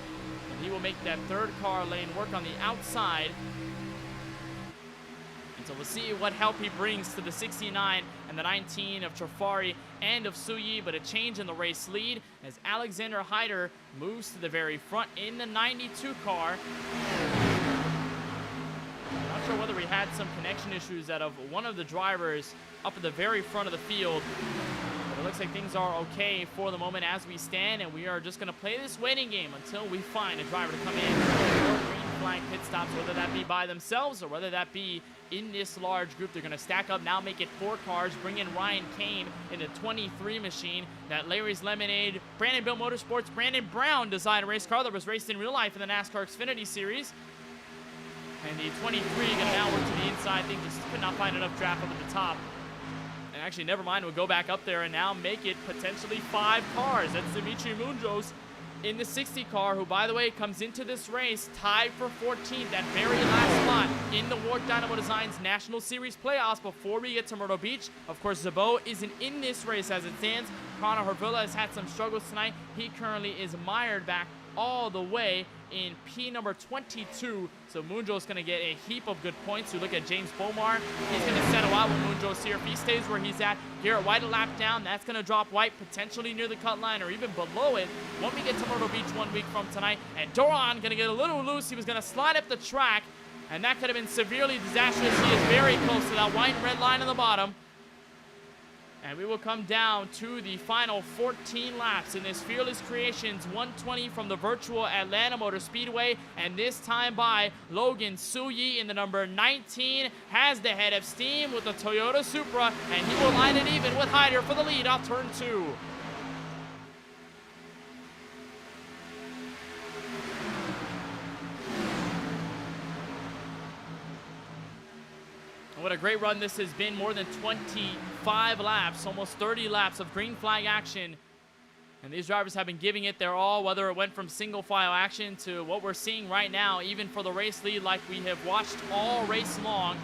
He will make that third car lane work on the outside. And so we'll see what help he brings to the 69 and the 19 of Trafari and of Suyi, but a change in the race lead as Alexander Hyder moves to the very front in the 92 car. Not sure whether we had some connection issues out of one of the drivers up at the very front of the field. It looks like things are okay for the moment as we stand, and we are just going to play this waiting game until we find a driver to come in for green flag pit stops, whether that be by themselves or whether that be in this large group. They're going to stack up now, make it 4 cars, bring in Ryan Kane in the 23 machine. That Larry's Lemonade, Brandon Bill Motorsports, Brandon Brown designed a race car that was raced in real life in the NASCAR Xfinity Series. And the 23 going to now work to the inside. I think just could not find enough draft up at the top. And actually, never mind, we'll go back up there and now make it potentially 5 cars. That's Dimitri Munjos in the 60 car, who, by the way, comes into this race tied for 14th, that very last spot in the WORC Dynamo Designs National Series playoffs before we get to Myrtle Beach. Of course, Zabot isn't in this race as it stands. Connor Hervilla has had some struggles tonight. He currently is mired back all the way in P number 22. So Munjo's going to get a heap of good points. You look at James Bomar. He's going to settle out with Munjo's here. If he stays where he's at, Garrett White a lap down. That's going to drop White potentially near the cut line or even below it when we get to Myrtle Beach 1 week from tonight. And Doran going to get a little loose. He was going to slide up the track, and that could have been severely disastrous. He is very close to that white and red line on the bottom. And we will come down to the final 14 laps in this Fearless Creations 120 from the virtual Atlanta Motor Speedway. And this time by Logan Suyi in the number 19 has the head of steam with the Toyota Supra, and he will line it even with Hyder for the lead off turn 2. What a great run this has been. More than 25 laps, almost 30 laps of green flag action. And these drivers have been giving it their all, whether it went from single file action to what we're seeing right now, even for the race lead like we have watched all race long.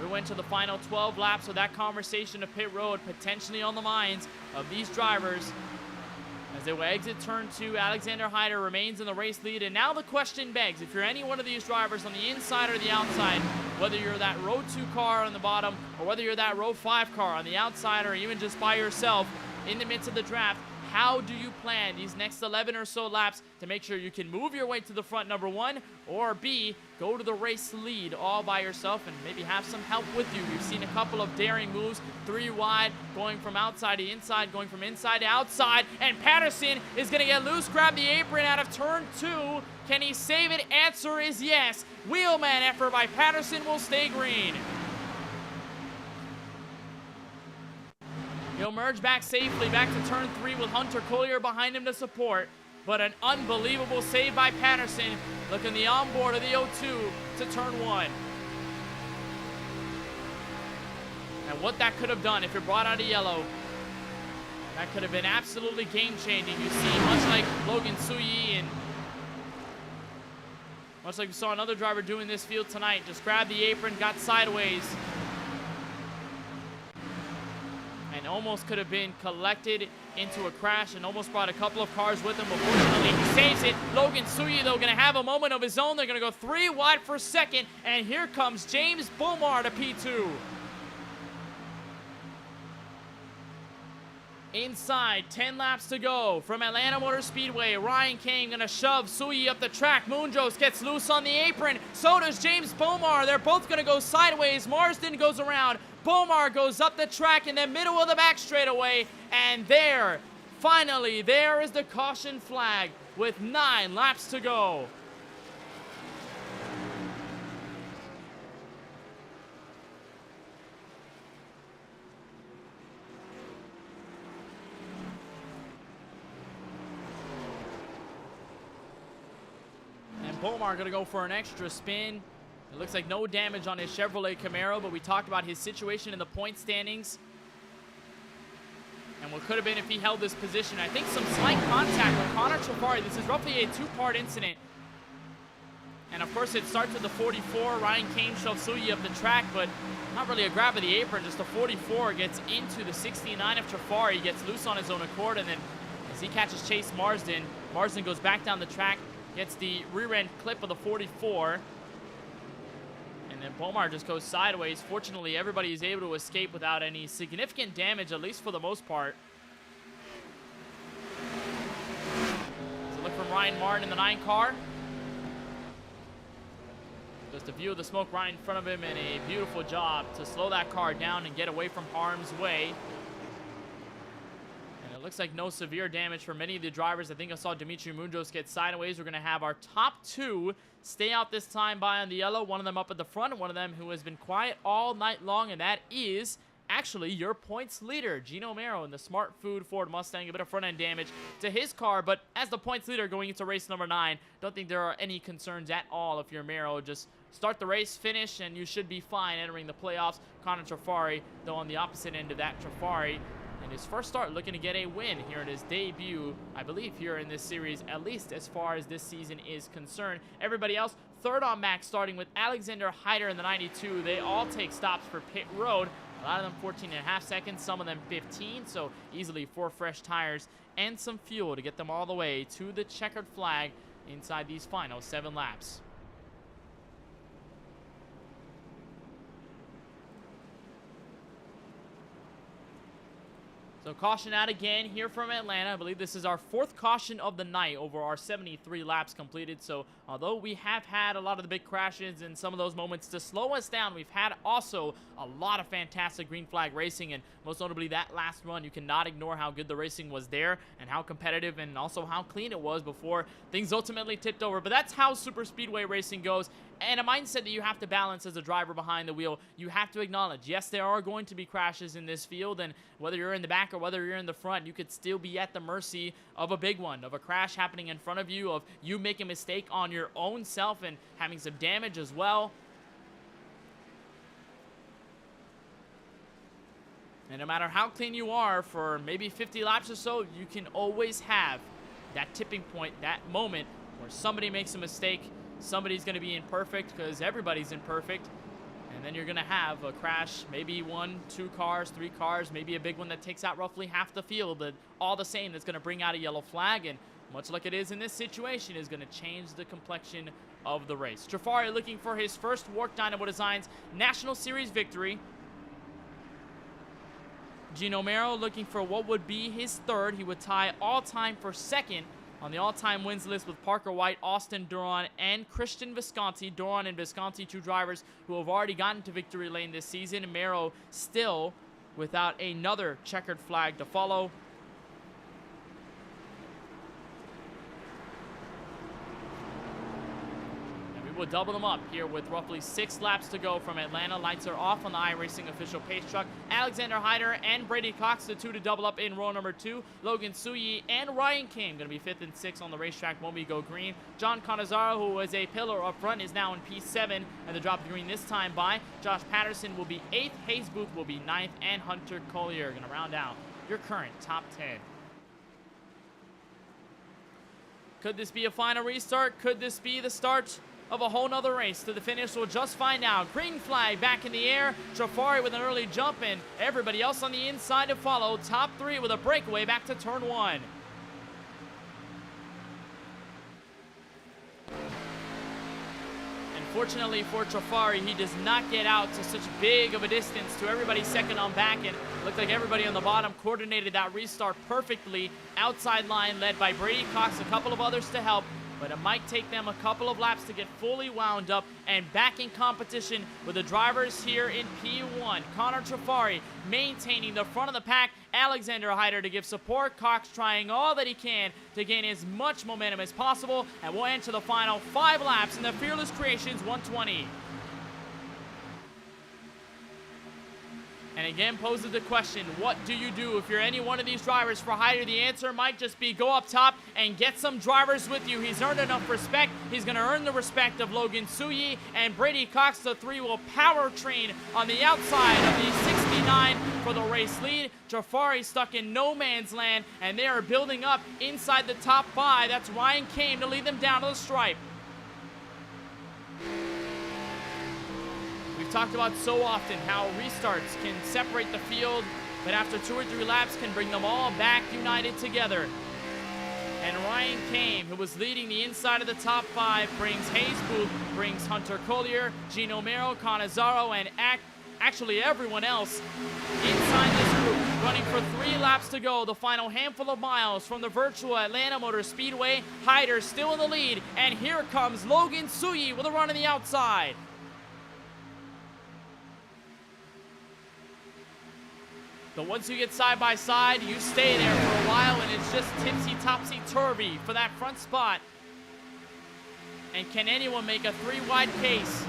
We went to the final 12 laps, so that conversation of pit road potentially on the minds of these drivers. As they will exit turn 2, Alexander Hyder remains in the race lead. And now the question begs, if you're any one of these drivers on the inside or the outside, whether you're that row 2 car on the bottom or whether you're that row 5 car on the outside or even just by yourself in the midst of the draft, how do you plan these next 11 or so laps to make sure you can move your way to the front, number 1, or B, go to the race lead all by yourself and maybe have some help with you? We've seen a couple of daring moves, 3 wide, going from outside to inside, going from inside to outside, and Patterson is going to get loose, grab the apron out of turn 2. Can he save it? Answer is yes. Wheelman effort by Patterson will stay green. He'll merge back safely back to turn 3 with Hunter Collier behind him to support. But an unbelievable save by Patterson. Looking the onboard of the 0-2 to turn 1. And what that could have done if it brought out a yellow, that could have been absolutely game-changing. You see, much like Logan Suyi and much like we saw another driver doing this field tonight, just grabbed the apron, got sideways, and almost could have been collected into a crash and almost brought a couple of cars with him, but fortunately he saves it. Logan Suyi, though, going to have a moment of his own. They're going to go 3 wide for second, and here comes James Bomar to P2. Inside, 10 laps to go from Atlanta Motor Speedway. Ryan Kane gonna shove Suyi up the track. Munjos gets loose on the apron. So does James Bomar. They're both gonna go sideways. Marsden goes around. Bomar goes up the track in the middle of the back straightaway. And there, finally, there is the caution flag with 9 laps to go. Bomar going to go for an extra spin. It looks like no damage on his Chevrolet Camaro, but we talked about his situation in the point standings and what could have been if he held this position. I think some slight contact with Connor Trafari. This is roughly a 2-part incident. And of course it starts with the 44. Ryan Kane shoves Suyi up the track, but not really a grab of the apron. Just the 44 gets into the 69 of Trafari. He gets loose on his own accord, and then as he catches Chase Marsden, Marsden goes back down the track, gets the rear end clip of the 44. And then Bomar just goes sideways. Fortunately, everybody is able to escape without any significant damage, at least for the most part. So look from Ryan Martin in the 9 car. Just a view of the smoke right in front of him, and a beautiful job to slow that car down and get away from harm's way. It looks like no severe damage for many of the drivers. I think I saw Dimitri Munjos get sideways. We're going to have our top 2 stay out this time by on the yellow. One of them up at the front, and one of them who has been quiet all night long, and that is actually your points leader, Gino Mero, in the Smart Food Ford Mustang. A bit of front-end damage to his car, but as the points leader going into race number 9, don't think there are any concerns at all if you're Mero. Just start the race, finish, and you should be fine entering the playoffs. Connor Trafari, though, on the opposite end of that, Trafari in his first start looking to get a win here in his debut, I believe, here in this series, at least as far as this season is concerned. Everybody else, third on max, starting with Alexander Hyder in the 92. They all take stops for pit road. A lot of them 14.5 seconds, some of them 15, so easily 4 fresh tires and some fuel to get them all the way to the checkered flag inside these final 7 laps. So caution out again here from Atlanta. I believe this is our 4th caution of the night over our 73 laps completed. So although we have had a lot of the big crashes and some of those moments to slow us down, we've had also a lot of fantastic green flag racing, and most notably that last run. You cannot ignore how good the racing was there and how competitive and also how clean it was before things ultimately tipped over. But that's how super speedway racing goes, and a mindset that you have to balance as a driver behind the wheel. You have to acknowledge, yes, there are going to be crashes in this field, and whether you're in the back or whether you're in the front, you could still be at the mercy of a big one, of a crash happening in front of you, of you making a mistake on your own self and having some damage as well. And no matter how clean you are for maybe 50 laps or so, you can always have that tipping point, that moment where somebody makes a mistake. Somebody's going to be imperfect because everybody's imperfect. And then you're going to have a crash, maybe 1, 2 cars, 3 cars, maybe a big one that takes out roughly half the field. But all the same, that's going to bring out a yellow flag. And much like it is in this situation, is going to change the complexion of the race. Jafari looking for his first WORC Dynamo Designs National Series victory. Gino Mero looking for what would be his 3rd. He would tie all-time for 2nd on the all-time wins list with Parker White, Austin Duran, and Christian Visconti. Duran and Visconti, 2 drivers who have already gotten to victory lane this season. Mero still without another checkered flag to follow. We'll double them up here with roughly 6 laps to go from Atlanta. Lights are off on the iRacing official pace truck. Alexander Hyder and Brady Cox, the 2 to double up in row number 2. Logan Suyi and Ryan Kim going to be 5th and 6th on the racetrack when we go green. John Canizaro, who was a pillar up front, is now in P7 and the drop of green this time by. Josh Patterson will be 8th. Hayes Booth will be 9th. And Hunter Collier going to round out your current top 10. Could this be a final restart? Could this be the start of a whole nother race to the finish? We'll just find out. Green flag back in the air. Jafari with an early jump, and everybody else on the inside to follow. Top 3 with a breakaway back to turn 1. Unfortunately for Jafari, he does not get out to such big of a distance to everybody second on back, and looked like everybody on the bottom coordinated that restart perfectly. Outside line led by Brady Cox, a couple of others to help, but it might take them a couple of laps to get fully wound up and back in competition with the drivers here in P1. Connor Jafari maintaining the front of the pack. Alexander Hyder to give support. Cox trying all that he can to gain as much momentum as possible. And we'll enter the final 5 laps in the Fearless Creations 120. And again poses the question, what do you do if you're any one of these drivers? For Hyder, the answer might just be go up top and get some drivers with you. He's earned enough respect. He's going to earn the respect of Logan Suyi, and Brady Cox, the 3, will power train on the outside of the 69 for the race lead. Jafari stuck in no man's land, and they are building up inside the top 5. That's Ryan Kane to lead them down to the stripe. We've talked about so often how restarts can separate the field, but after 2 or 3 laps can bring them all back united together. And Ryan Kane, who was leading the inside of the top 5, brings Hayes Booth, brings Hunter Collier, Gino Mero, Canizaro, and actually everyone else inside this group. Running for 3 laps to go, the final handful of miles from the virtual Atlanta Motor Speedway. Hyder still in the lead, and here comes Logan Suyi with a run on the outside. But once you get side by side, you stay there for a while, and it's just tipsy-topsy-turvy for that front spot. And can anyone make a 3-wide case?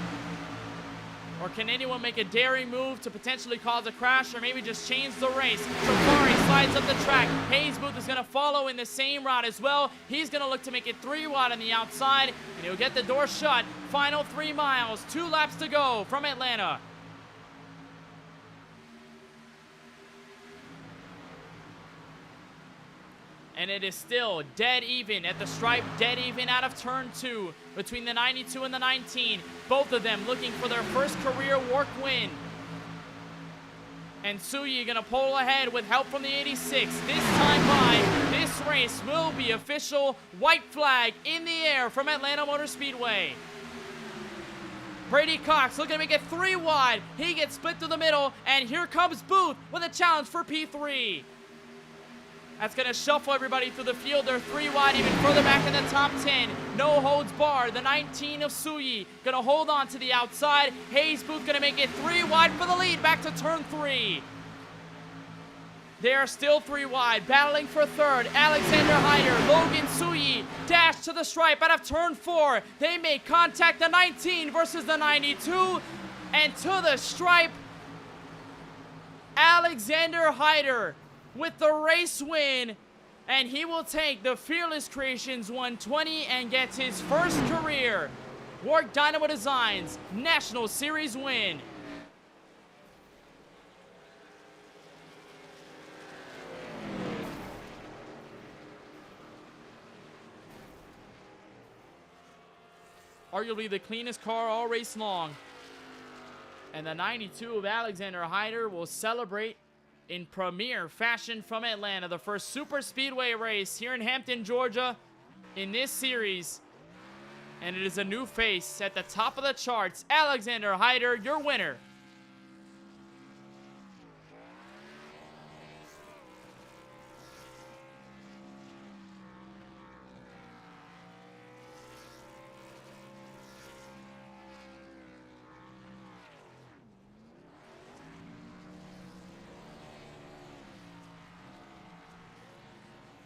Or can anyone make a daring move to potentially cause a crash, or maybe just change the race? Jafari slides up the track. Hayes Booth is going to follow in the same route as well. He's going to look to make it 3-wide on the outside, and he'll get the door shut. Final 3 miles, 2 laps to go from Atlanta. And it is still dead even at the stripe, dead even out of turn 2 between the 92 and the 19. Both of them looking for their first career WORC win. And Suyi gonna pull ahead with help from the 86. This this race will be official. White flag in the air from Atlanta Motor Speedway. Brady Cox looking to make it 3 wide. He gets split through the middle, and here comes Booth with a challenge for P3. That's going to shuffle everybody through the field. They're 3 wide, even further back in the top 10. No holds barred. The 19 of Suyi going to hold on to the outside. Hayes Booth going to make it 3 wide for the lead back to turn 3. They are still 3 wide, battling for third. Alexander Hyder, Logan Suyi dash to the stripe out of turn 4. They make contact, the 19 versus the 92, and to the stripe. Alexander Hyder with the race win, and he will take the Fearless Creations 120 and gets his first career WORC Dynamo Designs National Series win. Arguably the cleanest car all race long. And the 92 of Alexander Hyder will celebrate in premier fashion from Atlanta. The first super speedway race here in Hampton, Georgia in this series. And it is a new face at the top of the charts. Alexander Hyder, your winner.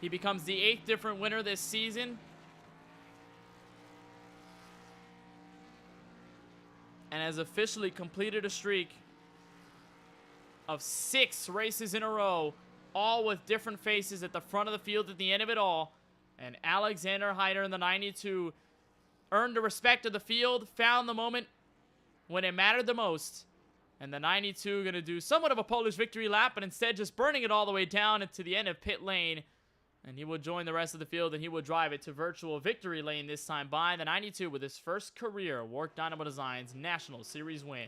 He becomes the 8th different winner this season. And has officially completed a streak of 6 races in a row, all with different faces at the front of the field at the end of it all. And Alexander Hyder in the 92 earned the respect of the field, found the moment when it mattered the most. And the 92 going to do somewhat of a Polish victory lap, but instead just burning it all the way down into the end of pit lane. And he will join the rest of the field, and he will drive it to virtual victory lane this time by the 92 with his first career WORC Dynamo Designs National Series win.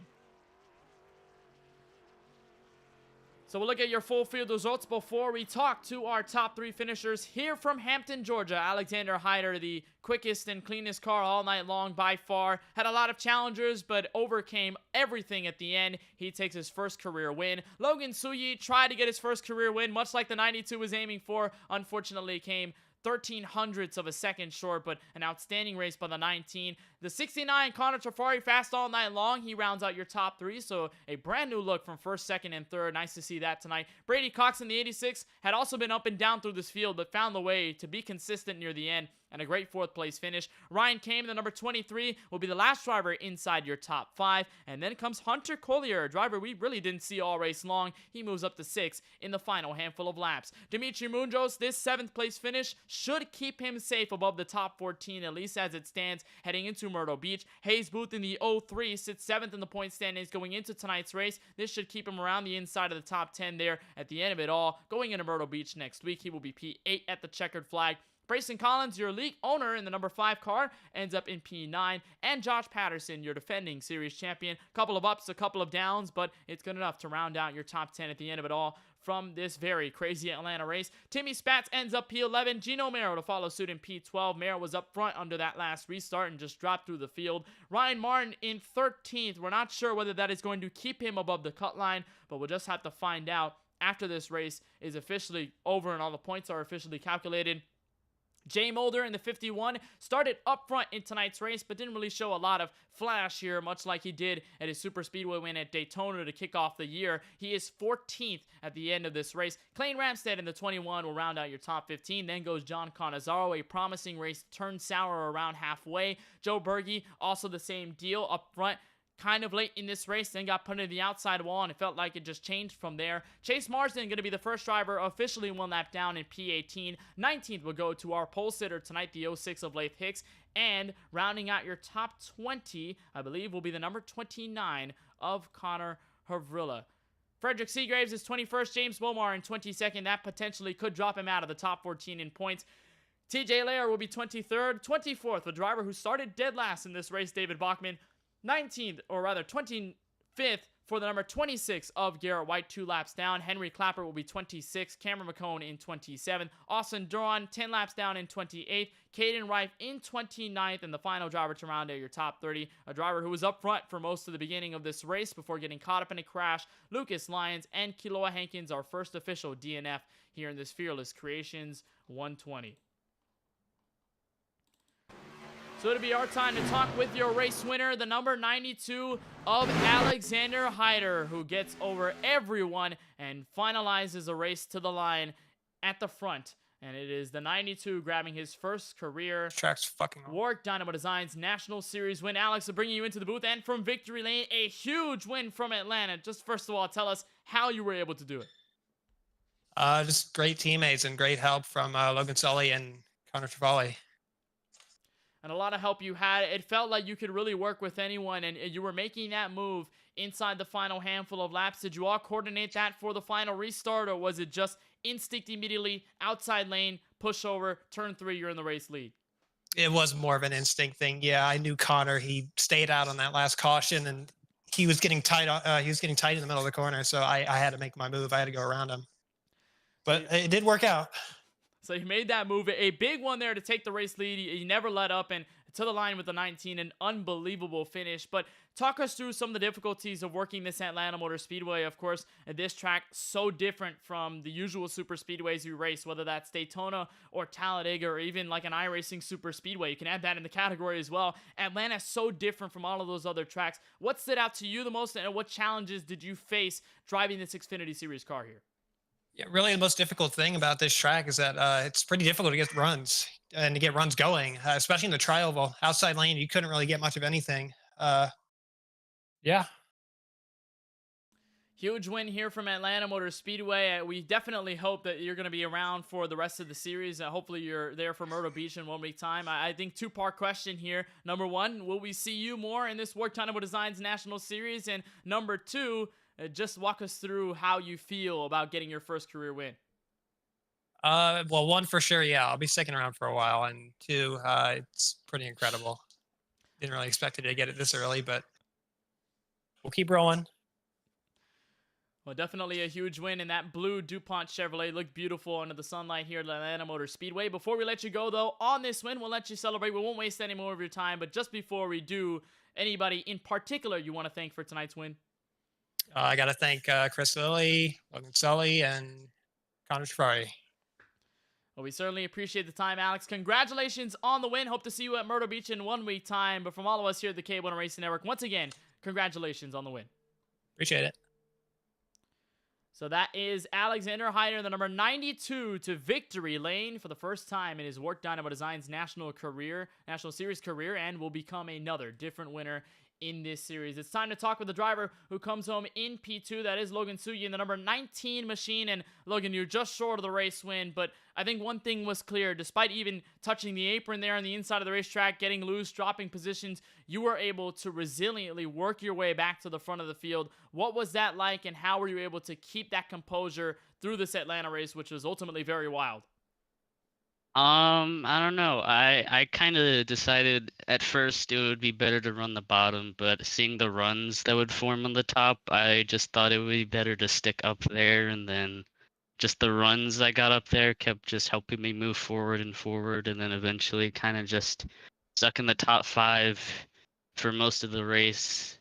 So we'll look at your full field results before we talk to our top 3 finishers here from Hampton, Georgia. Alexander Hyder, the quickest and cleanest car all night long by far. Had a lot of challengers, but overcame everything at the end. He takes his first career win. Logan Suyi tried to get his first career win, much like the 92 was aiming for. Unfortunately, came 13/100ths of a second short, but an outstanding race by the 19. The 69, Connor Trafari, fast all night long. He rounds out your top 3, so a brand new look from first, second, and third. Nice to see that tonight. Brady Cox in the 86 had also been up and down through this field, but found the way to be consistent near the end, and a great 4th place finish. Ryan Kame, the number 23, will be the last driver inside your top 5, and then comes Hunter Collier, a driver we really didn't see all race long. He moves up to 6 in the final handful of laps. Dimitri Mundos, this 7th place finish should keep him safe above the top 14, at least as it stands heading into Myrtle Beach. Hayes Booth in the 03 sits 7th in the point standings going into tonight's race. This should keep him around the inside of the top 10 there at the end of it all. Going into Myrtle Beach next week, he will be P8 at the checkered flag. Brayson Collins, your league owner in the number 5 car, ends up in P9. And Josh Patterson, your defending series champion. Couple of ups, a couple of downs, but it's good enough to round out your top 10 at the end of it all from this very crazy Atlanta race. Timmy Spatz ends up P11. Gino Mero to follow suit in P12. Mero was up front under that last restart and just dropped through the field. Ryan Martin in 13th. We're not sure whether that is going to keep him above the cut line, but we'll just have to find out after this race is officially over and all the points are officially calculated. Jay Mulder in the 51 started up front in tonight's race, but didn't really show a lot of flash here, much like he did at his Super Speedway win at Daytona to kick off the year. He is 14th at the end of this race. Clayne Ramstead in the 21 will round out your top 15. Then goes John Cannizzaro, a promising race, turned sour around halfway. Joe Berge, also the same deal up front. Kind of late in this race, then got put into the outside wall, and it felt like it just changed from there. Chase Marsden going to be the first driver officially 1 lap down in P18. 19th will go to our pole sitter tonight, the 06 of Laith Hicks. And rounding out your top 20, I believe, will be the number 29 of Connor Havrilla. Frederick Seagraves is 21st, James Bomar in 22nd. That potentially could drop him out of the top 14 in points. TJ Lair will be 23rd. 24th, the driver who started dead last in this race, David Bachman. 19th, or rather 25th, For the number 26 of Garrett White, 2 laps down. Henry Clapper will be 26. Cameron McCone in 27th. Austin Duran, 10 laps down in 28th. Caden Rife in 29th. And the final driver to round out your top 30. A driver who was up front for most of the beginning of this race before getting caught up in a crash. Lucas Lyons and Kiloa Hankins, our first official DNF here in this Fearless Creations 120. So it'll be our time to talk with your race winner, the number 92 of Alexander Hyder, who gets over everyone and finalizes a race to the line at the front. And it is the 92 grabbing his first career Track's fucking WORC Dynamo Designs National Series win. Alex, will bring you into the booth, and from Victory Lane, a huge win from Atlanta. Just first of all, tell us how you were able to do it. Just great teammates and great help from Logan Sully and Connor Travali. And a lot of help you had. It felt like you could really work with anyone, and you were making that move inside the final handful of laps. Did you all coordinate that for the final restart, or was it just instinct immediately, outside lane, push over, turn 3, you're in the race lead? It was more of an instinct thing. Yeah, I knew Connor. He stayed out on that last caution, and he was getting tight. He was getting tight in the middle of the corner, so I had to make my move. I had to go around him, but it did work out. So you made that move, a big one there to take the race lead. You never let up, and to the line with the 19, an unbelievable finish. But talk us through some of the difficulties of working this Atlanta Motor Speedway. Of course, this track so different from the usual super speedways you race, whether that's Daytona or Talladega or even like an iRacing super speedway. You can add that in the category as well. Atlanta's so different from all of those other tracks. What stood out to you the most, and what challenges did you face driving this Xfinity Series car here? Yeah, really the most difficult thing about this track is that it's pretty difficult to get runs and to get runs going, especially in the tri-oval. Outside lane, you couldn't really get much of anything. Yeah. Huge win here from Atlanta Motor Speedway. We definitely hope that you're going to be around for the rest of the series. Hopefully you're there for Myrtle Beach in 1 week time. I think two-part question here. Number one, will we see you more in this WORC Dynamo Designs National Series? And number two, just walk us through how you feel about getting your first career win. Well, one for sure, yeah, I'll be sticking around for a while, and two, it's pretty incredible. Didn't really expect it to get it this early, but we'll keep rolling. Well, definitely a huge win, and that blue DuPont Chevrolet looked beautiful under the sunlight here at Atlanta Motor Speedway. Before we let you go, though, on this win, we'll let you celebrate. We won't waste any more of your time, but just before we do, anybody in particular you want to thank for tonight's win? I got to thank Chris Lilly, Logan Sully, and Connor Travali. Well, we certainly appreciate the time, Alex. Congratulations on the win. Hope to see you at Myrtle Beach in 1 week time. But from all of us here at the KBueno Racing Network, once again, congratulations on the win. Appreciate it. So that is Alexander Hyder, the number 92 to victory lane for the first time in his WORC Dynamo Designs National Series career, and will become another different winner in this series. It's time to talk with the driver who comes home in P2. That is Logan Suyi in the number 19 machine. And Logan, you're just short of the race win, but I think one thing was clear. Despite even touching the apron there on the inside of the racetrack, getting loose, dropping positions, you were able to resiliently work your way back to the front of the field. What was that like, and how were you able to keep that composure through this Atlanta race, which was ultimately very wild? I don't know. I kind of decided at first it would be better to run the bottom, but seeing the runs that would form on the top, I just thought it would be better to stick up there, and then just the runs I got up there kept just helping me move forward, and then eventually kind of just stuck in the top 5 for most of the race,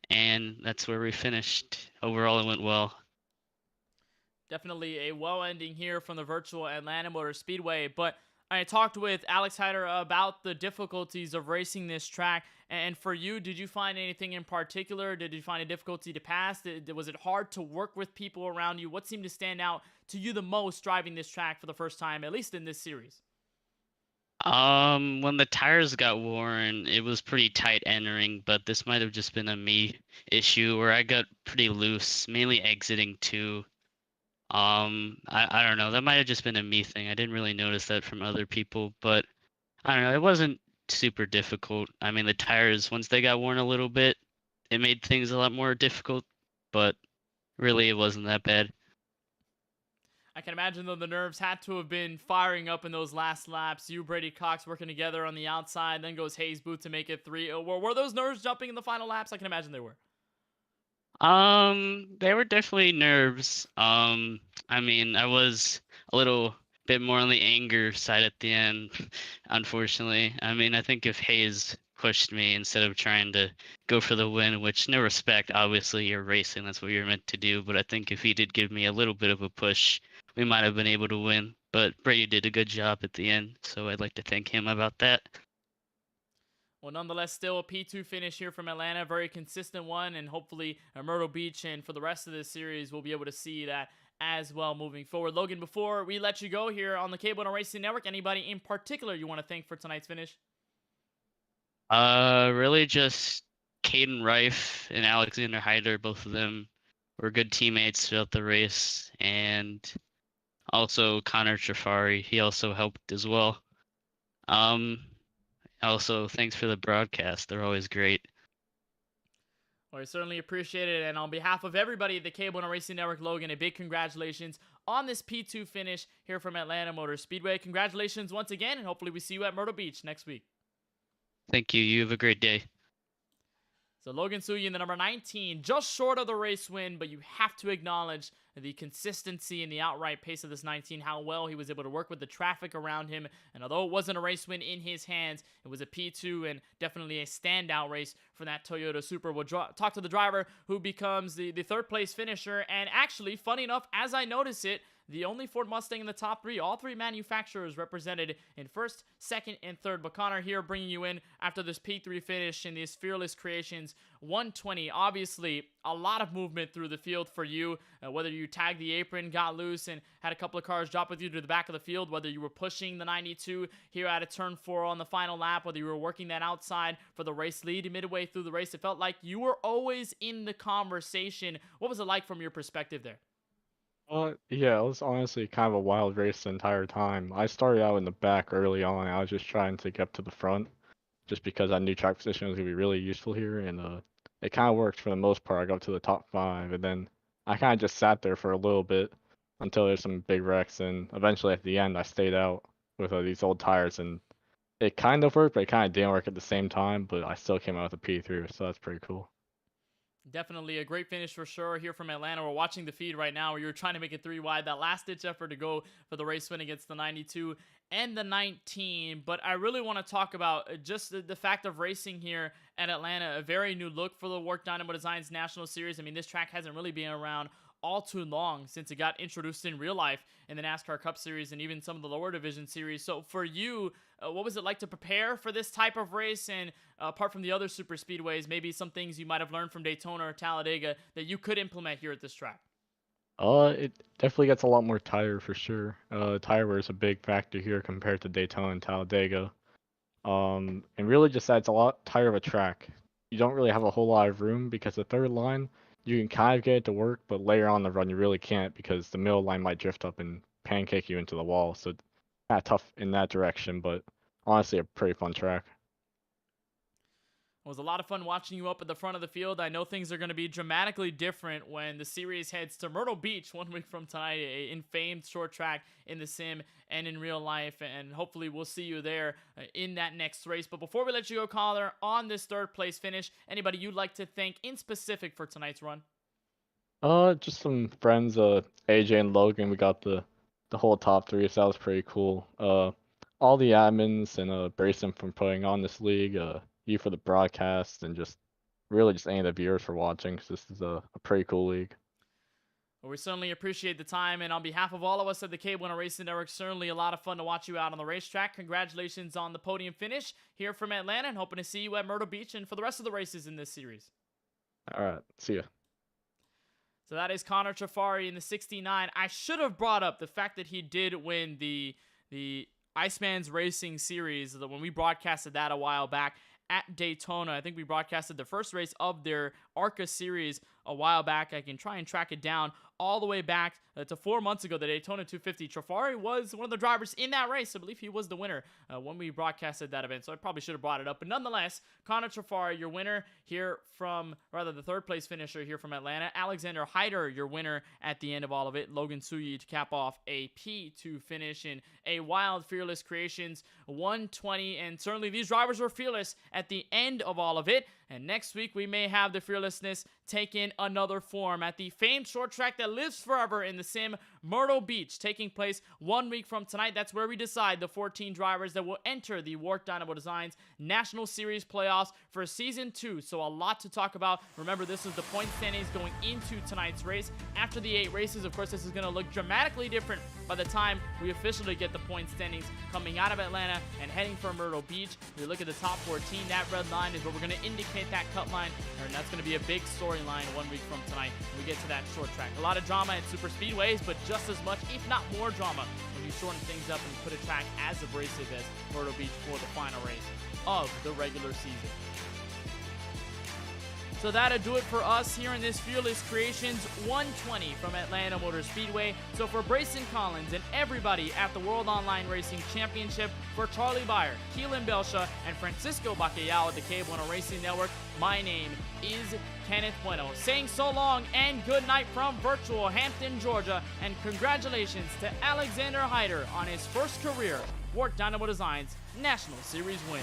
and that's where we finished. Overall, it went well. Definitely a well ending here from the virtual Atlanta Motor Speedway. But I talked with Alex Hyder about the difficulties of racing this track. And for you, did you find anything in particular? Did you find a difficulty to pass? Was it hard to work with people around you? What seemed to stand out to you the most driving this track for the first time, at least in this series? When the tires got worn, it was pretty tight entering, but this might have just been a me issue where I got pretty loose, mainly exiting too. I don't know. That might have just been a me thing. I didn't really notice that from other people, but I don't know. It wasn't super difficult. I mean, the tires, once they got worn a little bit, it made things a lot more difficult, but really it wasn't that bad. I can imagine, though, the nerves had to have been firing up in those last laps. You, Brady Cox working together on the outside, then goes Hayes Booth to make it 3. Were those nerves jumping in the final laps? I can imagine they were. They were definitely nerves. I mean, I was a little bit more on the anger side at the end, unfortunately. I mean, I think if Hayes pushed me instead of trying to go for the win, which no respect, obviously you're racing, that's what you're meant to do. But I think if he did give me a little bit of a push, we might have been able to win. But Brady did a good job at the end, so I'd like to thank him about that. Well, nonetheless, still a P2 finish here from Atlanta. Very consistent one, and hopefully Myrtle Beach and for the rest of this series, we'll be able to see that as well moving forward. Logan, before we let you go here on the KBueno Racing Network, anybody in particular you want to thank for tonight's finish? Really just Caden Rife and Alexander Hyder, both of them were good teammates throughout the race, and also Connor Trafari, he also helped as well. Also, thanks for the broadcast. They're always great. Well, I certainly appreciate it. And on behalf of everybody at the KBueno Racing Network, Logan, a big congratulations on this P2 finish here from Atlanta Motor Speedway. Congratulations once again, and hopefully we see you at Myrtle Beach next week. Thank you. You have a great day. So Logan Suyi in the number 19, just short of the race win, but you have to acknowledge the consistency and the outright pace of this 19, how well he was able to work with the traffic around him. And although it wasn't a race win in his hands, it was a P2 and definitely a standout race for that Toyota Supra. We'll talk to the driver who becomes the third place finisher. And actually, funny enough, as I notice it, the only Ford Mustang in the top three, all three manufacturers represented in first, second, and third. But Connor here bringing you in after this P3 finish in these Fearless Creations 120. Obviously, a lot of movement through the field for you, whether you tagged the apron, got loose, and had a couple of cars drop with you to the back of the field, whether you were pushing the 92 here at a turn 4 on the final lap, whether you were working that outside for the race lead midway through the race. It felt like you were always in the conversation. What was it like from your perspective there? Yeah, it was honestly kind of a wild race the entire time. I started out in the back early on. I was just trying to get up to the front, just because I knew track position was gonna be really useful here, and it kind of worked for the most part. I got up to the top 5, and then I kind of just sat there for a little bit until there's some big wrecks, and eventually at the end I stayed out with these old tires, and it kind of worked, but it kind of didn't work at the same time. But I still came out with a P3, so that's pretty cool. Definitely a great finish for sure here from Atlanta. We're watching the feed right now where you're trying to make it 3 wide. That last-ditch effort to go for the race win against the 92 and the 19. But I really want to talk about just the fact of racing here at Atlanta. A very new look for the WORC Dynamo Designs National Series. I mean, this track hasn't really been around all too long since it got introduced in real life in the NASCAR Cup Series and even some of the lower division series. So for you, what was it like to prepare for this type of race? And apart from the other super speedways, maybe some things you might have learned from Daytona or Talladega that you could implement here at this track? It definitely gets a lot more tire for sure. Tire wear is a big factor here compared to Daytona and Talladega. And really just that it's a lot tighter of a track. You don't really have a whole lot of room because the third line, you can kind of get it to work, but later on the run you really can't because the middle line might drift up and pancake you into the wall. So it's kind of tough in that direction, but honestly a pretty fun track. It was a lot of fun watching you up at the front of the field. I know things are going to be dramatically different when the series heads to Myrtle Beach 1 week from tonight, a famed short track in the sim and in real life, and hopefully we'll see you there in that next race. But before we let you go, caller, on this third place finish, anybody you'd like to thank in specific for tonight's run? Just some friends, AJ and Logan. We got the whole top 3, so that was pretty cool. All the admins and Brayson from putting on this league, you for the broadcast, and just really just any of the viewers for watching, because this is a pretty cool league. Well, we certainly appreciate the time, and on behalf of all of us at the KBueno Racing Network, certainly a lot of fun to watch you out on the racetrack. Congratulations on the podium finish here from Atlanta, and hoping to see you at Myrtle Beach and for the rest of the races in this series. All right, see ya. So that is Connor Trafari in the 69. I should have brought up the fact that he did win the Iceman's Racing Series when we broadcasted that a while back at Daytona. I think we broadcasted the first race of their ARCA series a while back. I can try and track it down all the way back to 4 months ago, the Daytona 250. Trafari was one of the drivers in that race. I believe he was the winner when we broadcasted that event, so I probably should have brought it up. But nonetheless, Connor Trafari, your winner here from, rather the third place finisher here from Atlanta. Alexander Hyder, your winner at the end of all of it. Logan Suyi to cap off a P2 finish in a wild Fearless Creations 120. And certainly these drivers were fearless at the end of all of it. And next week, we may have the fearlessness taking another form at the famed short track that lives forever in the sim, Myrtle Beach, taking place 1 week from tonight. That's where we decide the 14 drivers that will enter the WORC Dynamo Designs National Series playoffs for Season 2. So a lot to talk about. Remember, this is the point standings going into tonight's race. After the 8 races, of course, this is going to look dramatically different by the time we officially get the point standings coming out of Atlanta and heading for Myrtle Beach. We look at the top 14. That red line is where we're going to indicate that cut line, and that's going to be a big storyline 1 week from tonight when we get to that short track. A lot of drama at super speedways, but just as much, if not more drama, when you shorten things up and put a track as abrasive as Myrtle Beach for the final race of the regular season. So that'll do it for us here in this Fearless Creations 120 from Atlanta Motor Speedway. So for Brayson Collins and everybody at the World Online Racing Championship, for Charlie Beyer, Keelan Belsha, and Francisco Bacallao at the KBueno Racing Network, my name is Kenneth Bueno. Saying so long and good night from virtual Hampton, Georgia, and congratulations to Alexander Hyder on his first career WORC Dynamo Designs National Series win.